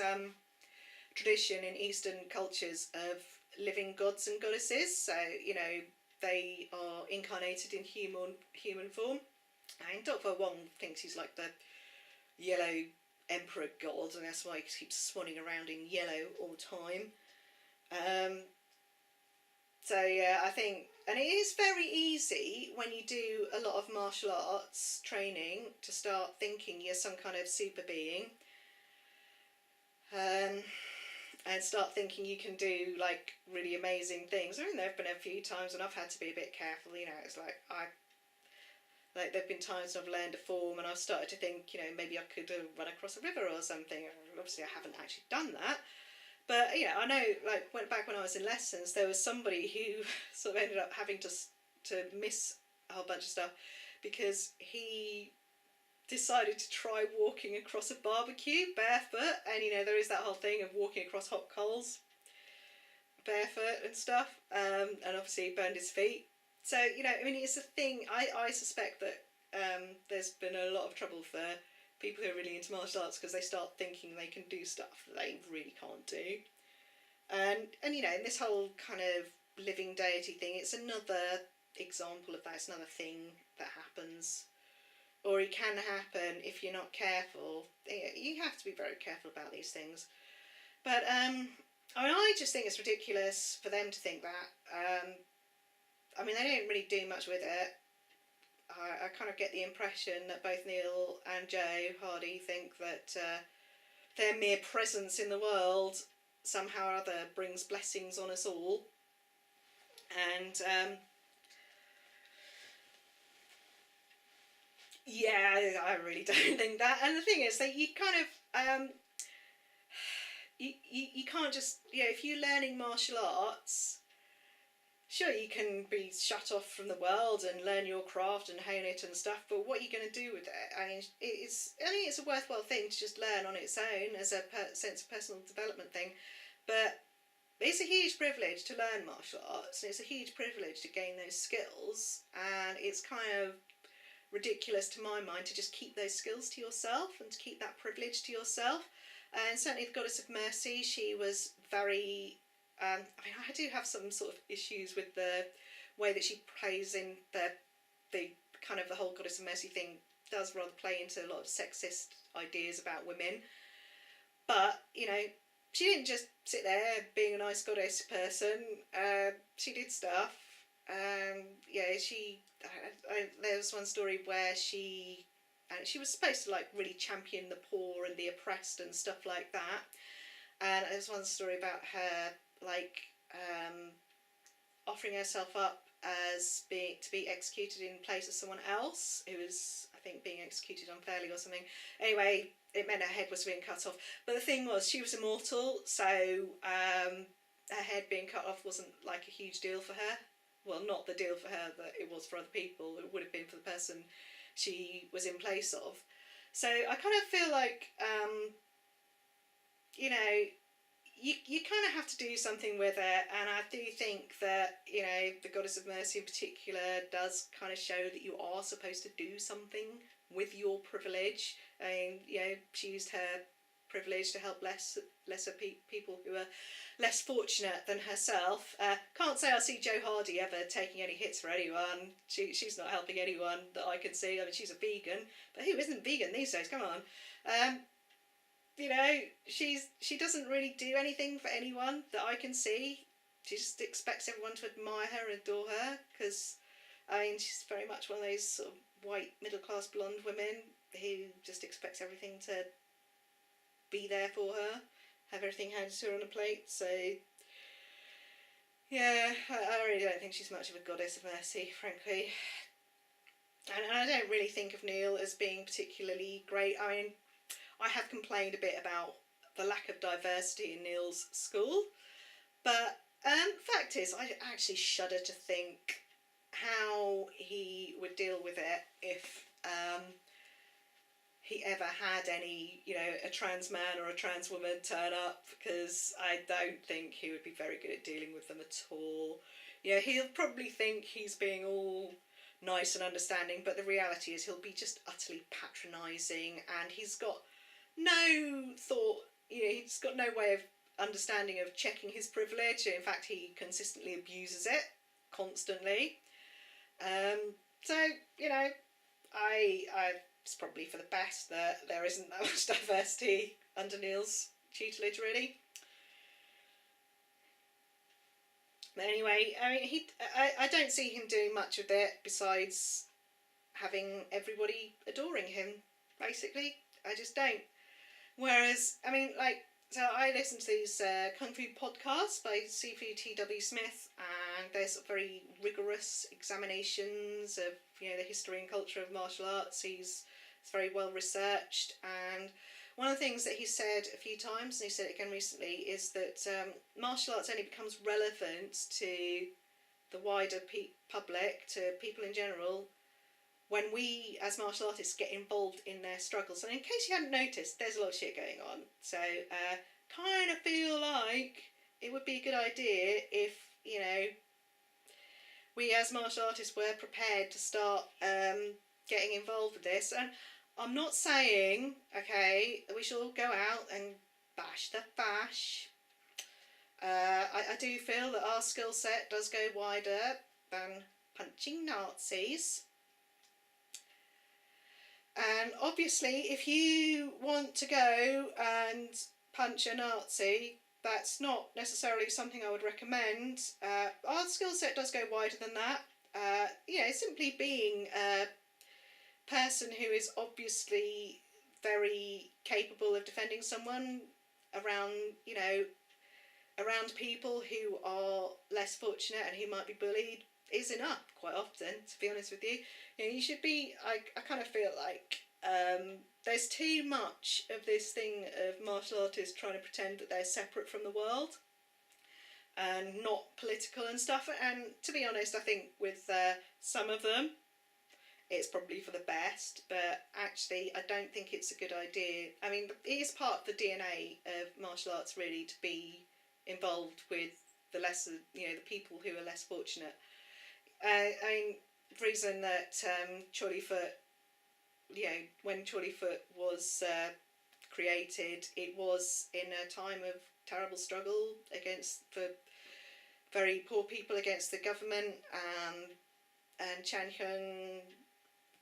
S1: tradition in Eastern cultures of living gods and goddesses, so they are incarnated in human form. And Dr. Wong thinks he's like the yellow emperor god, and that's why he keeps swanning around in yellow all the time. So yeah, I think, and it is very easy when you do a lot of martial arts training to start thinking you're some kind of super being, and start thinking you can do like really amazing things. I mean, there have been a few times when I've had to be a bit careful. It's like there have been times I've learned a form and I've started to think, maybe I could run across a river or something. Obviously, I haven't actually done that. But, I know, back when I was in lessons, there was somebody who sort of ended up having to miss a whole bunch of stuff because he decided to try walking across a barbecue barefoot. And, there is that whole thing of walking across hot coals barefoot and stuff. And obviously he burned his feet. So, it's a thing. I suspect that there's been a lot of trouble for people who are really into martial arts because they start thinking they can do stuff that they really can't do. And in this whole kind of living deity thing, it's another example of that. It's another thing that happens. Or it can happen if you're not careful. You have to be very careful about these things. But, I just think it's ridiculous for them to think that. They don't really do much with it. I kind of get the impression that both Niel and Jo Hardy think that their mere presence in the world somehow or other brings blessings on us all. And yeah, I really don't think that. And the thing is that you kind of you can't just, if you're learning martial arts, sure, you can be shut off from the world and learn your craft and hone it and stuff, but what are you going to do with it? I think it's a worthwhile thing to just learn on its own as a sense of personal development thing, but it's a huge privilege to learn martial arts, and it's a huge privilege to gain those skills, and it's kind of ridiculous to my mind to just keep those skills to yourself and to keep that privilege to yourself. And certainly the Goddess of Mercy, she was very I mean, I do have some sort of issues with the way that she plays in the kind of the whole Goddess of Mercy thing does rather play into a lot of sexist ideas about women. But, she didn't just sit there being a nice goddess person. She did stuff. There was one story where she was supposed to like really champion the poor and the oppressed and stuff like that. And there's one story about her like offering herself up as to be executed in place of someone else who was, I think, being executed unfairly or something. Anyway, it meant her head was being cut off. But the thing was, she was immortal, so her head being cut off wasn't like a huge deal for her. Well, not the deal for her that it was for other people. It would have been for the person she was in place of. So I kind of feel like, you kind of have to do something with it, and I do think that, the Goddess of Mercy in particular does kind of show that you are supposed to do something with your privilege. I mean, she used her privilege to help lesser people who are less fortunate than herself. Can't say I see Jo Hardy ever taking any hits for anyone. She's not helping anyone that I can see. I mean, she's a vegan, but who isn't vegan these days? Come on. She doesn't really do anything for anyone that I can see. She just expects everyone to admire her and adore her, because, I mean, she's very much one of those sort of white middle-class blonde women who just expects everything to be there for her, have everything handed to her on a plate. So, yeah, I really don't think she's much of a Goddess of Mercy, frankly. And I don't really think of Niel as being particularly great. I mean, I have complained a bit about the lack of diversity in Niel's school, but fact is, I actually shudder to think how he would deal with it if he ever had any, a trans man or a trans woman turn up, because I don't think he would be very good at dealing with them at all. He'll probably think he's being all nice and understanding, but the reality is he'll be just utterly patronising, and he's got no thought, he's got no way of understanding of checking his privilege. In fact, he consistently abuses it, constantly. So, it's probably for the best that there isn't that much diversity under Niel's tutelage, really. But anyway, I mean, I don't see him doing much of it besides having everybody adoring him, basically. I just don't. Whereas, I mean, so I listen to these Kung Fu podcasts by CPT W Smith, and they're sort of very rigorous examinations of, the history and culture of martial arts. It's very well researched, and one of the things that he said a few times, and he said it again recently, is that martial arts only becomes relevant to the wider public, to people in general, when we, as martial artists, get involved in their struggles. And in case you hadn't noticed, there's a lot of shit going on. So, kind of feel like it would be a good idea if, we as martial artists were prepared to start getting involved with this. And I'm not saying, okay, that we should all go out and bash the fash. I do feel that our skill set does go wider than punching Nazis. And obviously, if you want to go and punch a Nazi, that's not necessarily something I would recommend. Our skill set does go wider than that. Simply being a person who is obviously very capable of defending someone around, around people who are less fortunate and who might be bullied is enough quite often, to be honest with you. You know, you should be, I kind of feel like there's too much of this thing of martial artists trying to pretend that they're separate from the world and not political and stuff. And to be honest, I think with some of them, it's probably for the best, but actually I don't think it's a good idea. I mean, it is part of the DNA of martial arts really to be involved with the lesser, you know, the people who are less fortunate. I mean, the reason that Charlie Foot, you know, when Charlie Foot was created, it was in a time of terrible struggle for very poor people against the government, and Chan Hyung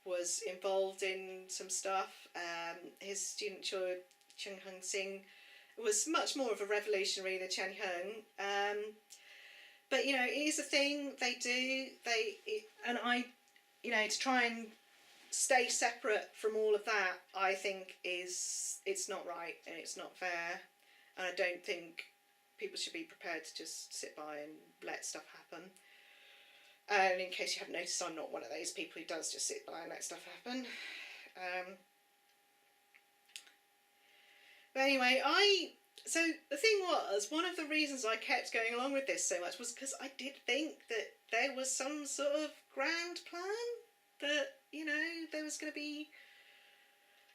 S1: was involved in some stuff. His student Chung Hung Sing was much more of a revolutionary than Chan Hyung. But you know, it is a thing they do. And I, you know, to try and stay separate from all of that, I think it's not right and it's not fair. And I don't think people should be prepared to just sit by and let stuff happen. And in case you haven't noticed, I'm not one of those people who does just sit by and let stuff happen. But anyway, so the thing was, one of the reasons I kept going along with this so much was because I did think that there was some sort of grand plan, that, you know, there was going to be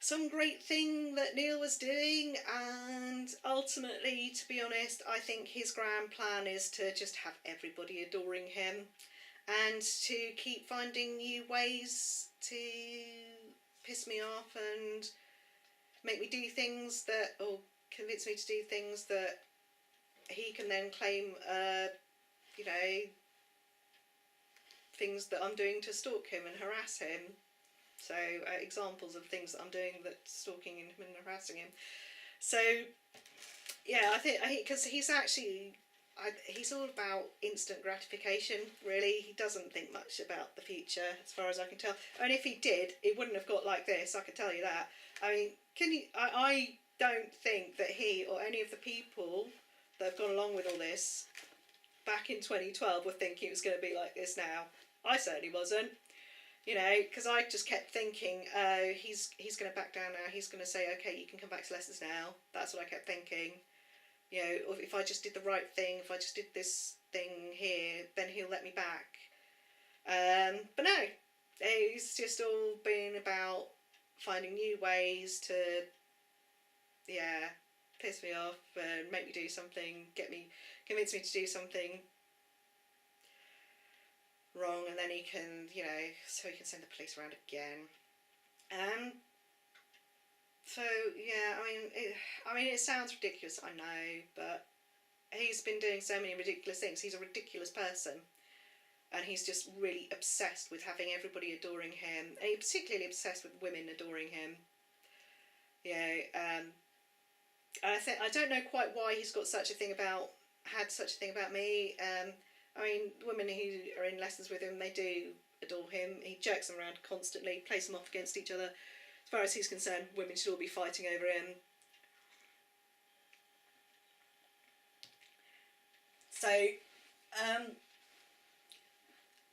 S1: some great thing that Niel was doing, and ultimately, to be honest, I think his grand plan is to just have everybody adoring him and to keep finding new ways to piss me off and make me do things that, or convince me to do things that he can then claim, you know, things that I'm doing to stalk him and harass him. So examples of things that I'm doing that's stalking him and harassing him. So yeah, I think because he's actually, he's all about instant gratification, really. He doesn't think much about the future, as far as I can tell. And if he did, it wouldn't have got like this, I can tell you that. I mean, I don't think that he or any of the people that have gone along with all this back in 2012 were thinking it was going to be like this now. I certainly wasn't. You know, because I just kept thinking, he's going to back down now. He's going to say, okay, you can come back to lessons now. That's what I kept thinking. You know, or if I just did the right thing, if I just did this thing here, then he'll let me back. But no, it's just all been about finding new ways to, yeah, piss me off and make me do something, convince me to do something wrong, and then he can, you know, so he can send the police around again. So yeah, I mean, it sounds ridiculous, I know, but he's been doing so many ridiculous things. He's a ridiculous person, and he's just really obsessed with having everybody adoring him, and he's particularly obsessed with women adoring him. You know, and I don't know quite why he's got such a thing about me. I mean, women who are in lessons with him, they do adore him. He jerks them around constantly, plays them off against each other. As far as he's concerned, women should all be fighting over him. So,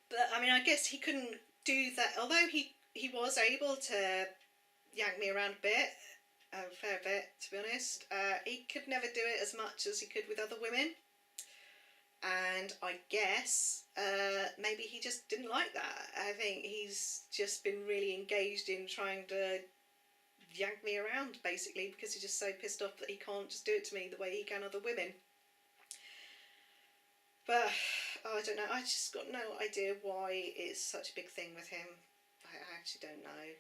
S1: but I mean, I guess he couldn't do that. Although he was able to yank me around a bit, a fair bit, to be honest. He could never do it as much as he could with other women. And I guess maybe he just didn't like that. I think he's just been really engaged in trying to yank me around, basically, because he's just so pissed off that he can't just do it to me the way he can other women. But I don't know, I just got no idea why it's such a big thing with him. I actually don't know.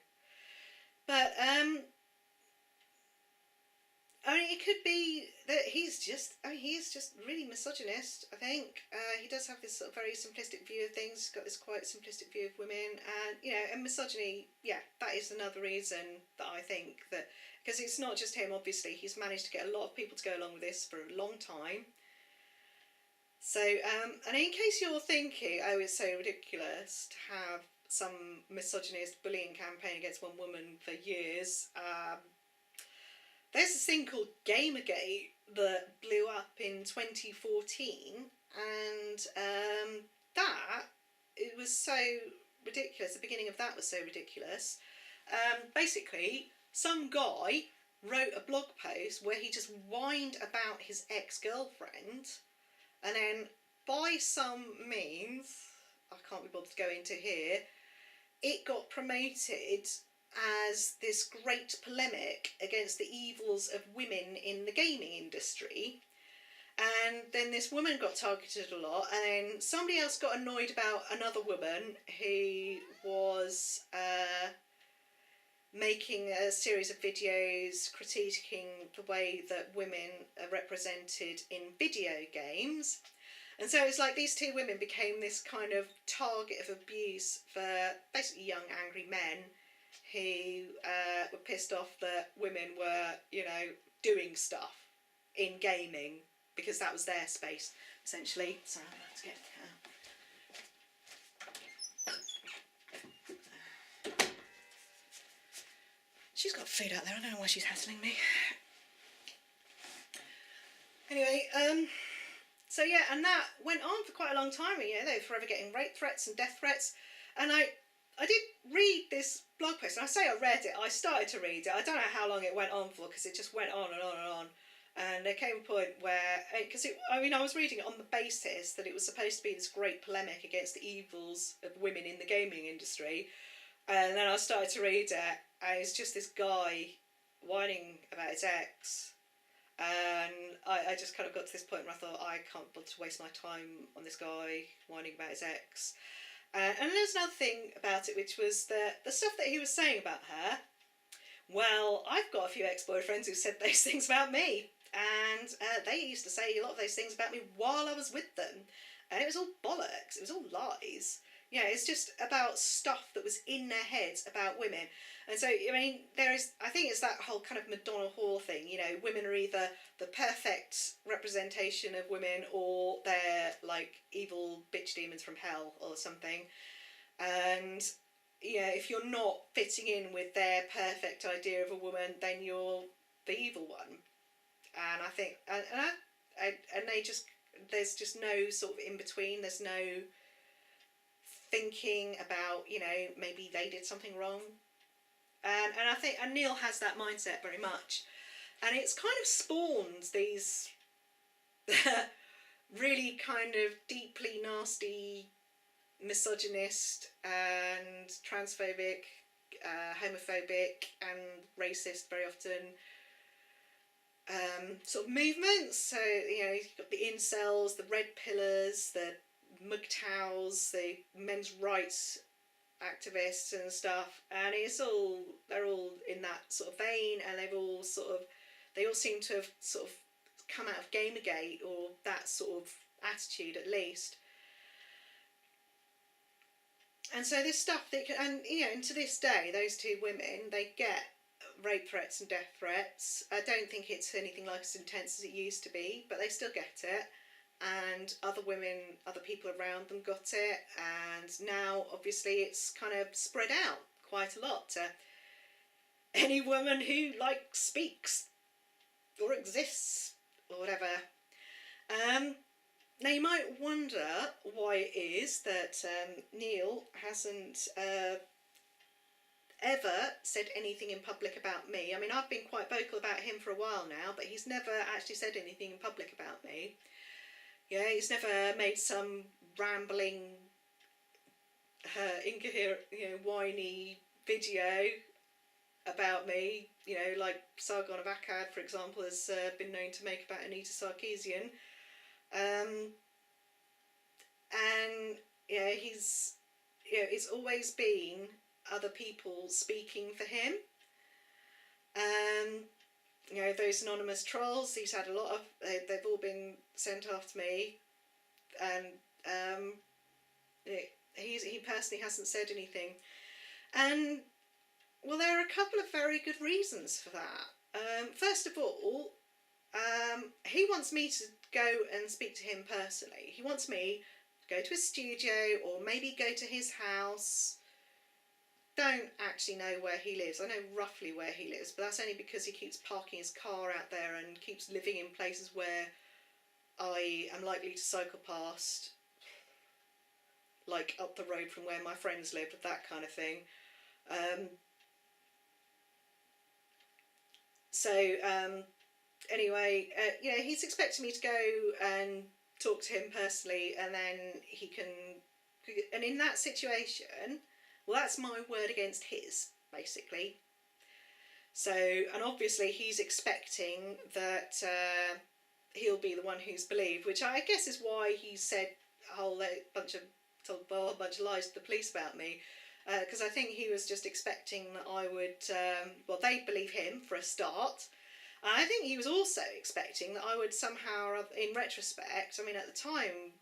S1: But I mean, it could be that he's just really misogynist, I think. He does have this sort of very simplistic view of things. He's got this quite simplistic view of women, and, you know, and misogyny, yeah, that is another reason that I think that, because it's not just him, obviously, he's managed to get a lot of people to go along with this for a long time. So, and in case you're thinking, oh, it's so ridiculous to have some misogynist bullying campaign against one woman for years, there's this thing called Gamergate that blew up in 2014, and it was so ridiculous. The beginning of that was so ridiculous. Basically, some guy wrote a blog post where he just whined about his ex-girlfriend, and then by some means, I can't be bothered to go into here, it got promoted as this great polemic against the evils of women in the gaming industry. And then this woman got targeted a lot, and then somebody else got annoyed about another woman who was making a series of videos critiquing the way that women are represented in video games. And so it's like these two women became this kind of target of abuse for basically young angry men who were pissed off that women were, you know, doing stuff in gaming because that was their space, essentially. Sorry, I'm about to get... She's got food out there, I don't know why she's hassling me. Anyway, so yeah, and that went on for quite a long time. You know, they were forever getting rape threats and death threats. And I did read this blog post, and I say I read it, I started to read it. I don't know how long it went on for, because it just went on and on and on. And there came a point where, I was reading it on the basis that it was supposed to be this great polemic against the evils of women in the gaming industry. And then I started to read it, and it's just this guy whining about his ex. And I just kind of got to this point where I thought, I can't bother to waste my time on this guy whining about his ex. And there's another thing about it, which was that the stuff that he was saying about her, well, I've got a few ex-boyfriends who said those things about me. And they used to say a lot of those things about me while I was with them. And it was all bollocks, it was all lies. You know, it's just about stuff that was in their heads about women. And so, I mean, I think it's that whole kind of Madonna whore thing, you know, women are either the perfect representation of women or they're like evil bitch demons from hell or something. And, you know, if you're not fitting in with their perfect idea of a woman, then you're the evil one. And I think, and they just, there's just no sort of in between, there's no thinking about, you know, maybe they did something wrong. And I think, and Niel has that mindset very much. And it's kind of spawned these really kind of deeply nasty, misogynist and transphobic, homophobic and racist very often sort of movements. So, you know, you've got the incels, the red pillars, the MGTOWs, the men's rights activists and stuff, and they're all in that sort of vein, and they all seem to have sort of come out of Gamergate, or that sort of attitude at least. And so this stuff, and you know, and to this day, those two women, they get rape threats and death threats. I don't think it's anything like as intense as it used to be, but they still get it. And other women, other people around them got it, and now obviously it's kind of spread out quite a lot to any woman who speaks or exists or whatever. Now you might wonder why it is that Niel hasn't ever said anything in public about me. I mean, I've been quite vocal about him for a while now, but he's never actually said anything in public about me. Yeah, he's never made some rambling, incoherent, you know, whiny video about me. You know, like Sargon of Akkad, for example, has been known to make about Anita Sarkeesian. And you know, it's always been other people speaking for him. You know, those anonymous trolls, he's had a lot of, they've all been sent after me, and he personally hasn't said anything. And, well, there are a couple of very good reasons for that. First of all, he wants me to go and speak to him personally. He wants me to go to his studio, or maybe go to his house. Don't actually know where he lives. I know roughly where he lives, but that's only because he keeps parking his car out there and keeps living in places where I am likely to cycle past, like up the road from where my friends live, that kind of thing. Anyway, he's expecting me to go and talk to him personally, and then he can. And in that situation, well, that's my word against his, basically. So, and obviously he's expecting that he'll be the one who's believed, which I guess is why he said told a bunch of lies to the police about me, because I think he was just expecting that I would, they'd believe him for a start. And I think he was also expecting that I would somehow, in retrospect, I mean, at the time,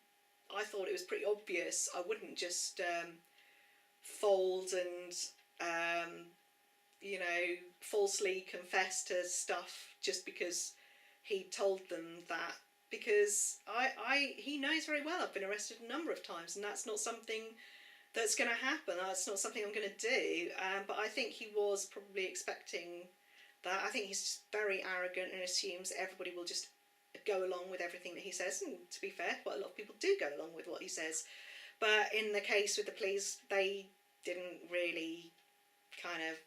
S1: I thought it was pretty obvious I wouldn't just fold and falsely confess to stuff just because he told them that, because he knows very well I've been arrested a number of times, and that's not something that's going to happen. That's not something I'm going to do. But I think he was probably expecting that. I think he's just very arrogant and assumes everybody will just go along with everything that he says. And to be fair, quite a lot of people do go along with what he says. But in the case with the police, they didn't really kind of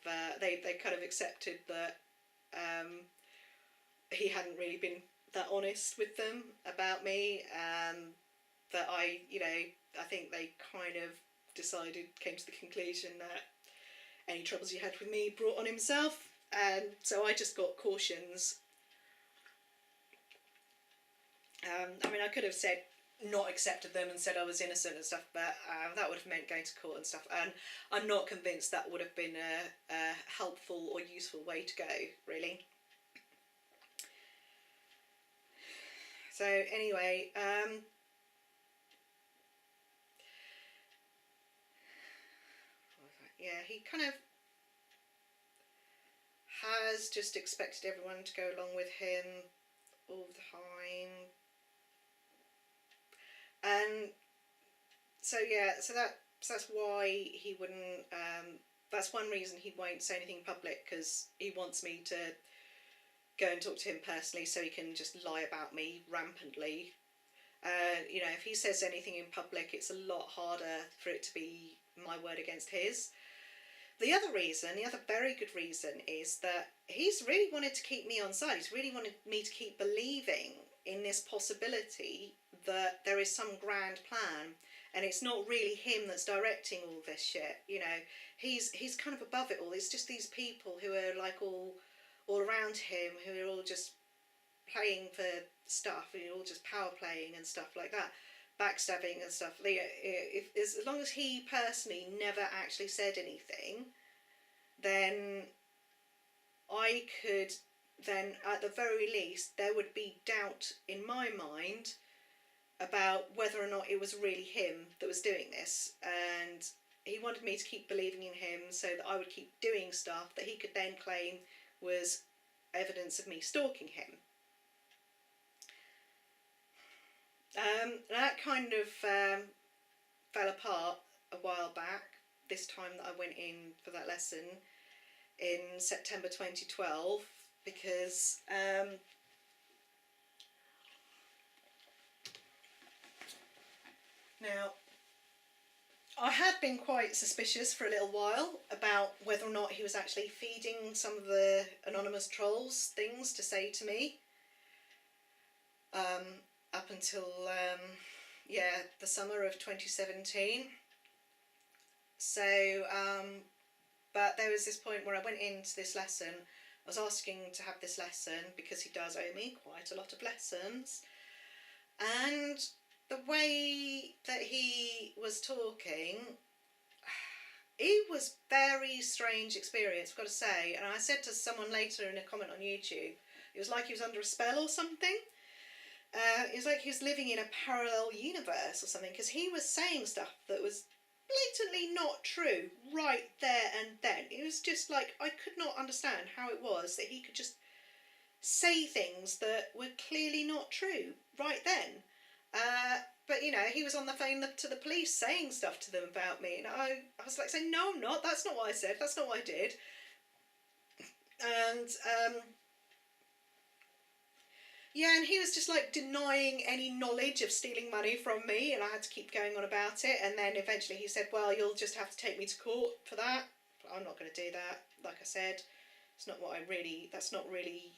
S1: they kind of accepted that he hadn't really been that honest with them about me. That I think they kind of came to the conclusion that any troubles he had with me brought on himself, and so I just got cautions. I mean, I could have said not accepted them and said I was innocent and stuff, but that would have meant going to court and stuff, and I'm not convinced that would have been a helpful or useful way to go, really. So anyway, yeah, he kind of has just expected everyone to go along with him all the time. And so that's why he wouldn't. That's one reason he won't say anything in public, because he wants me to go and talk to him personally, so he can just lie about me rampantly. If he says anything in public, it's a lot harder for it to be my word against his. The other very good reason, is that he's really wanted to keep me on side. He's really wanted me to keep believing in this possibility that there is some grand plan, and it's not really him that's directing all this shit. He's kind of above it all. It's just these people who are like all around him, who are all just playing for stuff, all just power playing and stuff like that, backstabbing and stuff. As long as he personally never actually said anything, then I could, then at the very least there would be doubt in my mind about whether or not it was really him that was doing this. And he wanted me to keep believing in him so that I would keep doing stuff that he could then claim was evidence of me stalking him. That kind of fell apart a while back, this time that I went in for that lesson in September 2012, because now I had been quite suspicious for a little while about whether or not he was actually feeding some of the anonymous trolls things to say to me. Up until the summer of 2017. So but there was this point where I went into this lesson. I was asking to have this lesson because he does owe me quite a lot of lessons, and the way that he was talking, it was very strange experience, I've got to say. And I said to someone later in a comment on YouTube, it was like he was under a spell or something. It was like he was living in a parallel universe or something, because he was saying stuff that was blatantly not true right there and then. It was just like, I could not understand how it was that he could just say things that were clearly not true right then. But he was on the phone to the police saying stuff to them about me, and I was like saying, no, I'm not, that's not what I said, that's not what I did. And Yeah, and he was just like denying any knowledge of stealing money from me, and I had to keep going on about it. And then eventually he said, "Well, you'll just have to take me to court for that." But I'm not going to do that. Like I said, it's not what I really. That's not really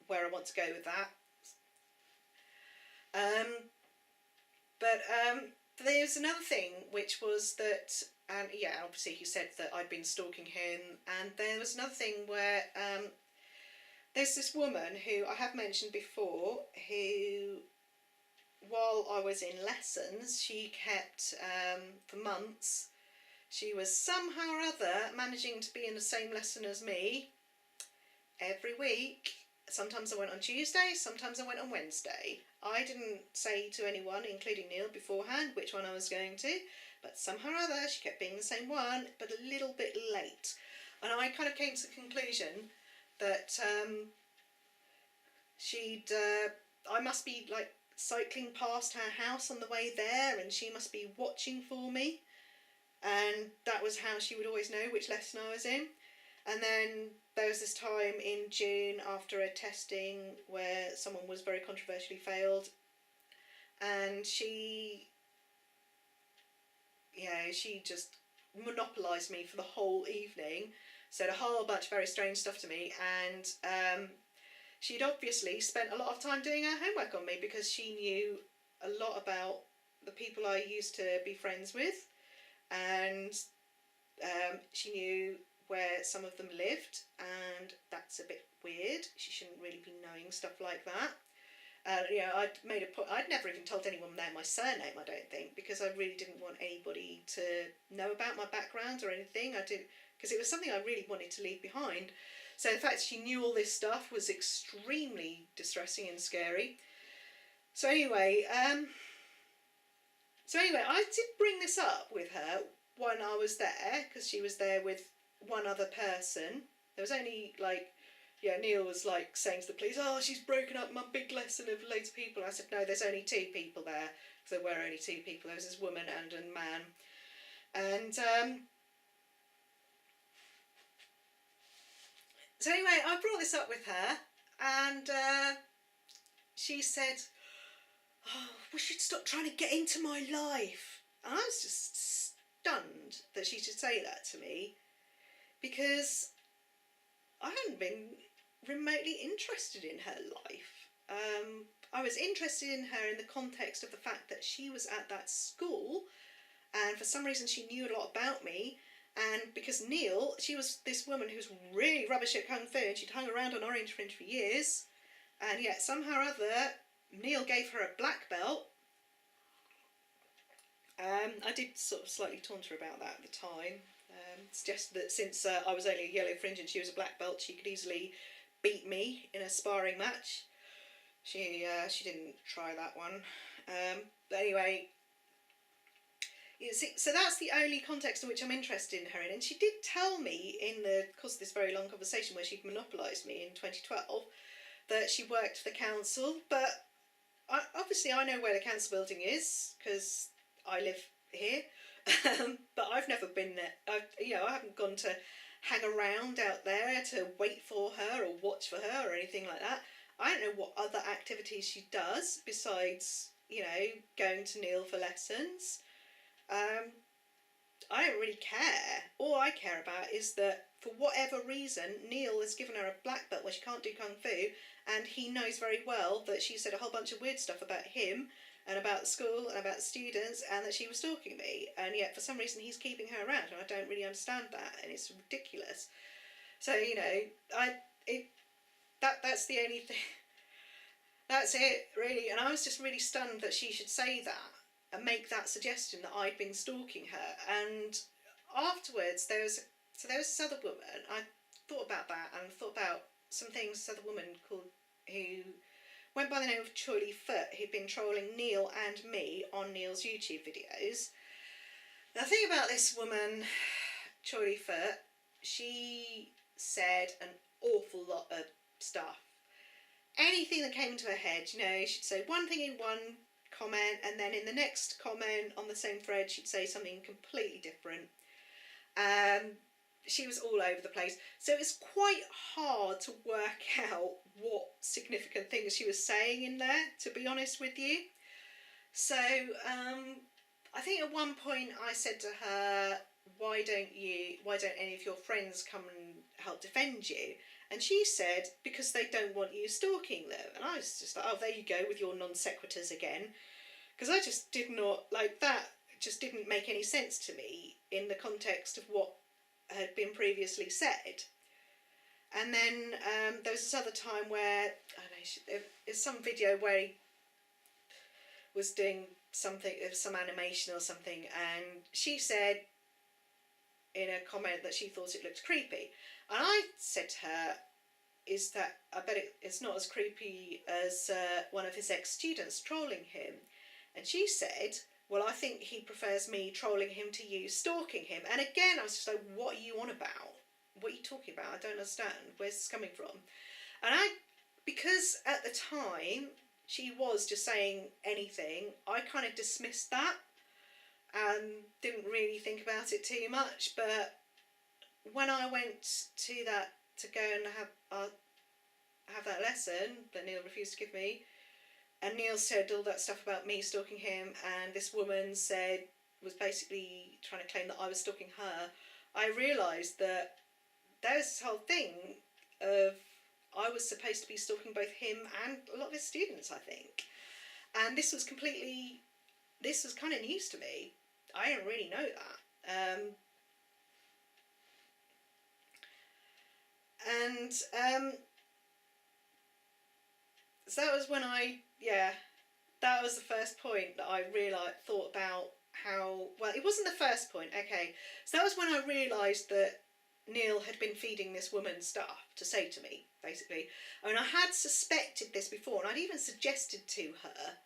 S1: where I want to go with that. Um, but there's another thing, which was that, and yeah, obviously he said that I'd been stalking him, and there was another thing where there's this woman who I have mentioned before, who, while I was in lessons, she kept, for months, she was somehow or other managing to be in the same lesson as me every week. Sometimes I went on Tuesday, sometimes I went on Wednesday. I didn't say to anyone, including Niel, beforehand which one I was going to, but somehow or other she kept being the same one, but a little bit late. And I kind of came to the conclusion that I must be like cycling past her house on the way there, and she must be watching for me, and that was how she would always know which lesson I was in. And then there was this time in June after a testing where someone was very controversially failed, and she just monopolised me for the whole evening, said a whole bunch of very strange stuff to me, and she'd obviously spent a lot of time doing her homework on me, because she knew a lot about the people I used to be friends with, and she knew where some of them lived, and that's a bit weird. She shouldn't really be knowing stuff like that. I'd made a point. I'd never even told anyone there my surname, I don't think, because I really didn't want anybody to know about my background or anything. I did, because it was something I really wanted to leave behind. So the fact she knew all this stuff was extremely distressing and scary. So anyway, I did bring this up with her when I was there, because she was there with one other person. There was only Niel was like saying to the police, "Oh, she's broken up my big lesson of loads of people." I said, "No, there's only 2 people there." Because there were only 2 people. There was this woman and a man. And so anyway, I brought this up with her, and she said, "Oh, we should stop trying to get into my life." And I was just stunned that she should say that to me, because I hadn't been remotely interested in her life. I was interested in her in the context of the fact that she was at that school, and for some reason she knew a lot about me, and because Niel, she was this woman who was really rubbish at Kung Fu, and she'd hung around on Orange Fringe for years, and yet somehow or other Niel gave her a black belt. I did sort of slightly taunt her about that at the time. Suggested that since I was only a yellow fringe and she was a black belt, she could easily beat me in a sparring match. She didn't try that one. But anyway, you see, so that's the only context in which I'm interested in her in. And she did tell me in the course of this very long conversation where she'd monopolised me in 2012 that she worked for the council. But obviously I know where the council building is, because I live here. But I've never been there. I haven't gone to hang around out there to wait for her or watch for her or anything like that. I don't know what other activities she does besides, going to Niel for lessons. I don't really care. All I care about is that for whatever reason, Niel has given her a black belt where she can't do Kung Fu, and he knows very well that she said a whole bunch of weird stuff about him and about the school and about the students, and that she was stalking me, and yet for some reason he's keeping her around, and I don't really understand that, and it's ridiculous. So that's the only thing. That's it, really. And I was just really stunned that she should say that and make that suggestion that I'd been stalking her. And afterwards, there was this other woman. I thought about that, and thought about some things. This other woman who went by the name of Choily Foot, who'd been trolling Niel and me on Niel's YouTube videos. Now, the thing about this woman, Choily Foot, she said an awful lot of stuff. Anything that came into her head, she'd say one thing in one comment, and then in the next comment on the same thread, she'd say something completely different. she was all over the place. So it was quite hard to work out what significant things she was saying in there, to be honest with you. So I think at one point I said to her, why don't any of your friends come and help defend you? And she said, because they don't want you stalking them. And I was just like, oh, there you go with your non sequiturs again. Because I just did not, like, that just didn't make any sense to me in the context of what had been previously said. And then there was this other time where, I don't know, there's some video where he was doing something, some animation or something, and she said in a comment that she thought it looked creepy. And I said to her, is that, I bet it's not as creepy as one of his ex-students trolling him. And she said, well, I think he prefers me trolling him to you stalking him. And again, I was just like, what are you on about? What are you talking about? I don't understand. Where's this coming from? And because at the time she was just saying anything, I kind of dismissed that and didn't really think about it too much. But when I went to go and have that lesson that Niel refused to give me, and Niel said all that stuff about me stalking him, and this woman was basically trying to claim that I was stalking her, I realised that there's this whole thing of I was supposed to be stalking both him and a lot of his students, I think. And this was kind of news to me. I didn't really know that. So that was when that was the first point that I thought about how, well, it wasn't the first point, okay. So that was when I realised that Niel had been feeding this woman stuff to say to me, basically. I mean, I had suspected this before, and I'd even suggested to her,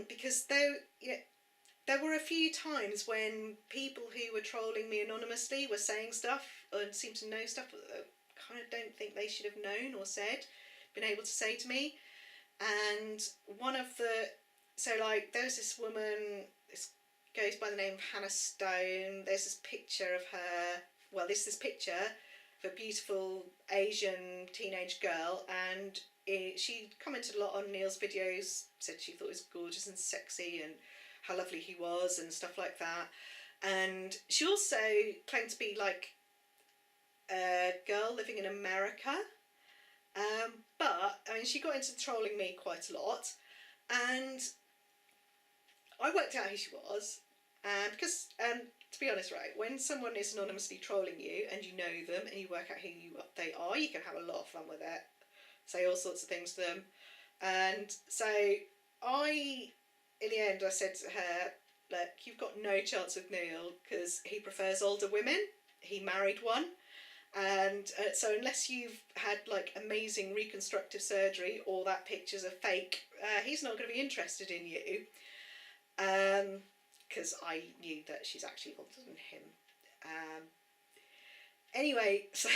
S1: because there were a few times when people who were trolling me anonymously were saying stuff and seemed to know stuff that I kind of don't think they should have known or been able to say to me. And there was this woman, this goes by the name of Hannah Stone. There's this picture of her, this picture of a beautiful Asian teenage girl, and she commented a lot on Niel's videos, said she thought he was gorgeous and sexy and how lovely he was and stuff like that. And she also claimed to be like a girl living in America. But I mean, she got into trolling me quite a lot, and I worked out who she was. Because to be honest, right, when someone is anonymously trolling you and you know them and you work out who they are, you can have a lot of fun with it, say all sorts of things to them. And so in the end, I said to her, look, you've got no chance with Niel because he prefers older women. He married one. And so unless you've had like amazing reconstructive surgery or that picture's a fake, he's not going to be interested in you. Because I knew that she's actually older than him. Anyway, so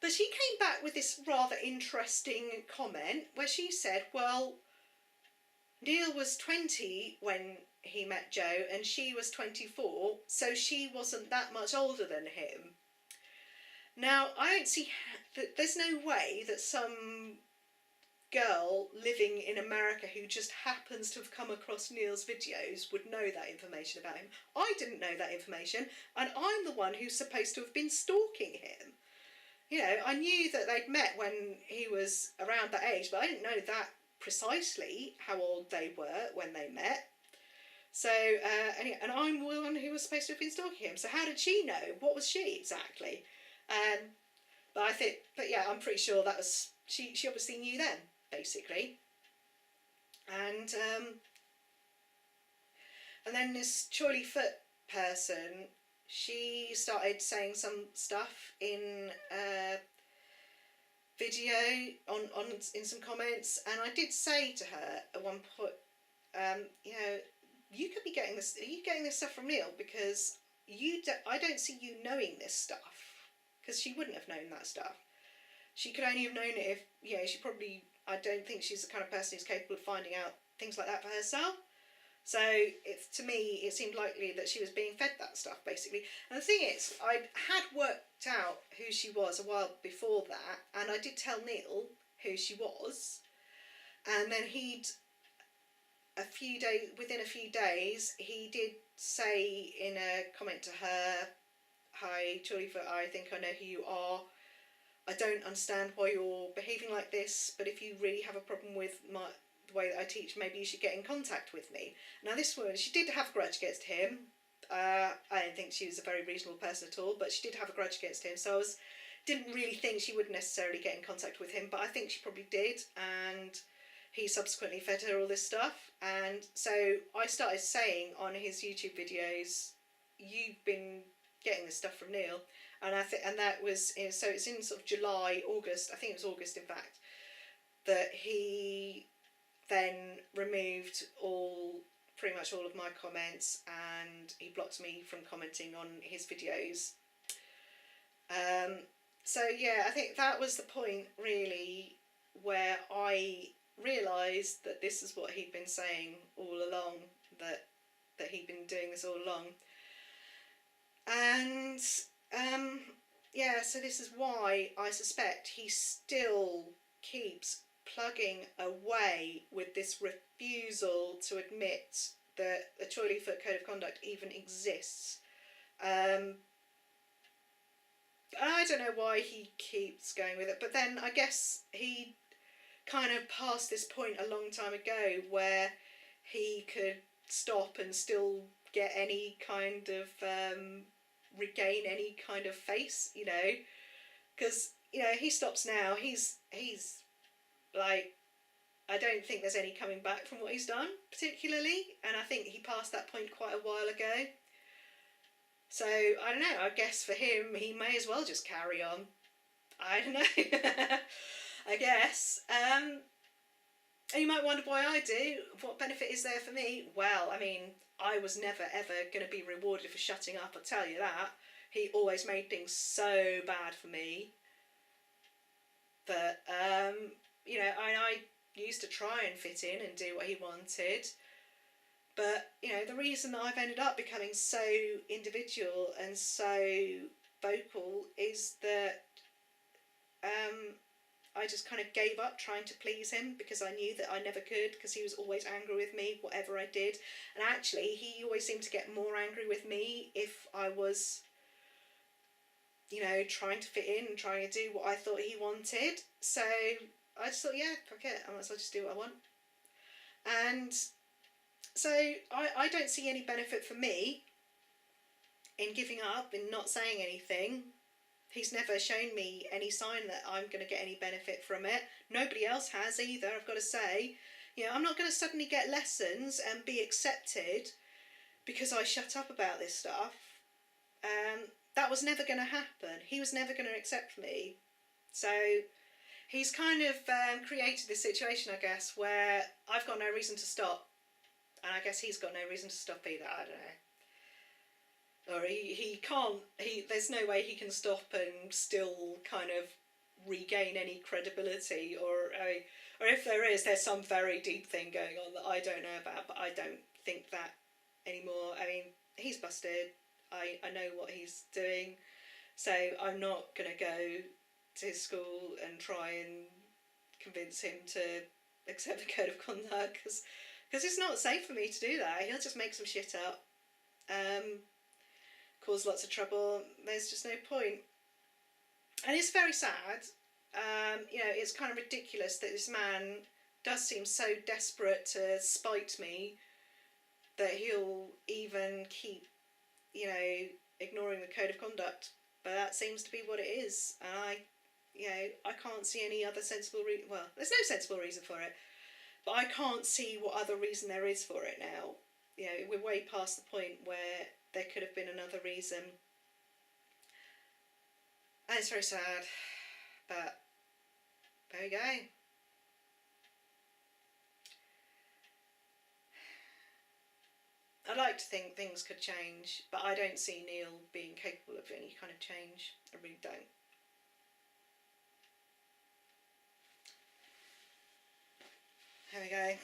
S1: but she came back with this rather interesting comment where she said, well, Niel was 20 when he met Jo and she was 24, so she wasn't that much older than him. Now, I don't see that there's no way that some girl living in America who just happens to have come across Niel's videos would know that information about him. I didn't know that information, and I'm the one who's supposed to have been stalking him. You know, I knew that they'd met when he was around that age, but I didn't know that precisely how old they were when they met. So, and I'm the one who was supposed to have been stalking him. So how did she know? What was she exactly? But yeah, I'm pretty sure that was, she obviously knew then, basically. And then this Choily Foot person, she started saying some stuff in video in some comments, and I did say to her at one point, you know, you could be getting this. Are you getting this stuff from Niel? Because I don't see you knowing this stuff. Because she wouldn't have known that stuff. She could only have known it if, you know, I don't think she's the kind of person who's capable of finding out things like that for herself. So to me, it seemed likely that she was being fed that stuff, basically. And the thing is, I had worked out who she was a while before that, and I did tell Niel who she was, and then within a few days, he did say in a comment to her, "Hi, Chorleyfoot, I think I know who you are. I don't understand why you're behaving like this, but if you really have a problem with the way that I teach, maybe you should get in contact with me." Now this woman, she did have a grudge against him. I don't think she was a very reasonable person at all, but she did have a grudge against him, so didn't really think she would necessarily get in contact with him, but I think she probably did, and he subsequently fed her all this stuff. And so I started saying on his YouTube videos, "You've been getting this stuff from Niel." And that was so it's in sort of July, August. I think it was August, in fact, that he then removed pretty much all of my comments, and he blocked me from commenting on his videos. So yeah, I think that was the point really where I realised that this is what he'd been saying all along, that he'd been doing this all along. And yeah, so this is why I suspect he still keeps plugging away with this refusal to admit that a Chorleyfoot Code of Conduct even exists. I don't know why he keeps going with it, but then I guess he kind of passed this point a long time ago where he could stop and still get any kind of regain any kind of face, you know, because he stops now. He's like, I don't think there's any coming back from what he's done particularly, and I think he passed that point quite a while ago. So I don't know, I guess for him he may as well just carry on. I don't know. I guess. And you might wonder why I do. What benefit is there for me? Well, I mean, I was never ever going to be rewarded for shutting up, I'll tell you that. He always made things so bad for me that, I used to try and fit in and do what he wanted. But, the reason that I've ended up becoming so individual and so vocal is that I just kind of gave up trying to please him, because I knew that I never could, because he was always angry with me, whatever I did. And actually, he always seemed to get more angry with me if I was, trying to fit in and trying to do what I thought he wanted. So I just thought, yeah, fuck it, I might as well just do what I want. And so I don't see any benefit for me in giving up and not saying anything. He's never shown me any sign that I'm going to get any benefit from it. Nobody else has either, I've got to say. I'm not going to suddenly get lessons and be accepted because I shut up about this stuff. That was never going to happen. He was never going to accept me. So he's kind of created this situation, I guess, where I've got no reason to stop. And I guess he's got no reason to stop either, I don't know. Or he can't, there's no way he can stop and still kind of regain any credibility, or if there is, there's some very deep thing going on that I don't know about, but I don't think that anymore. I mean, he's busted. I know what he's doing, so I'm not going to go to his school and try and convince him to accept the code of conduct, because it's not safe for me to do that. He'll just make some shit up. Cause lots of trouble. There's just no point. And it's very sad. It's kind of ridiculous that this man does seem so desperate to spite me that he'll even keep, ignoring the code of conduct. But that seems to be what it is. And I can't see any other sensible reason. Well, there's no sensible reason for it. But I can't see what other reason there is for it now. We're way past the point where there could have been another reason. And it's very sad. But there we go. I'd like to think things could change, but I don't see Niel being capable of any kind of change. I really don't. There we go.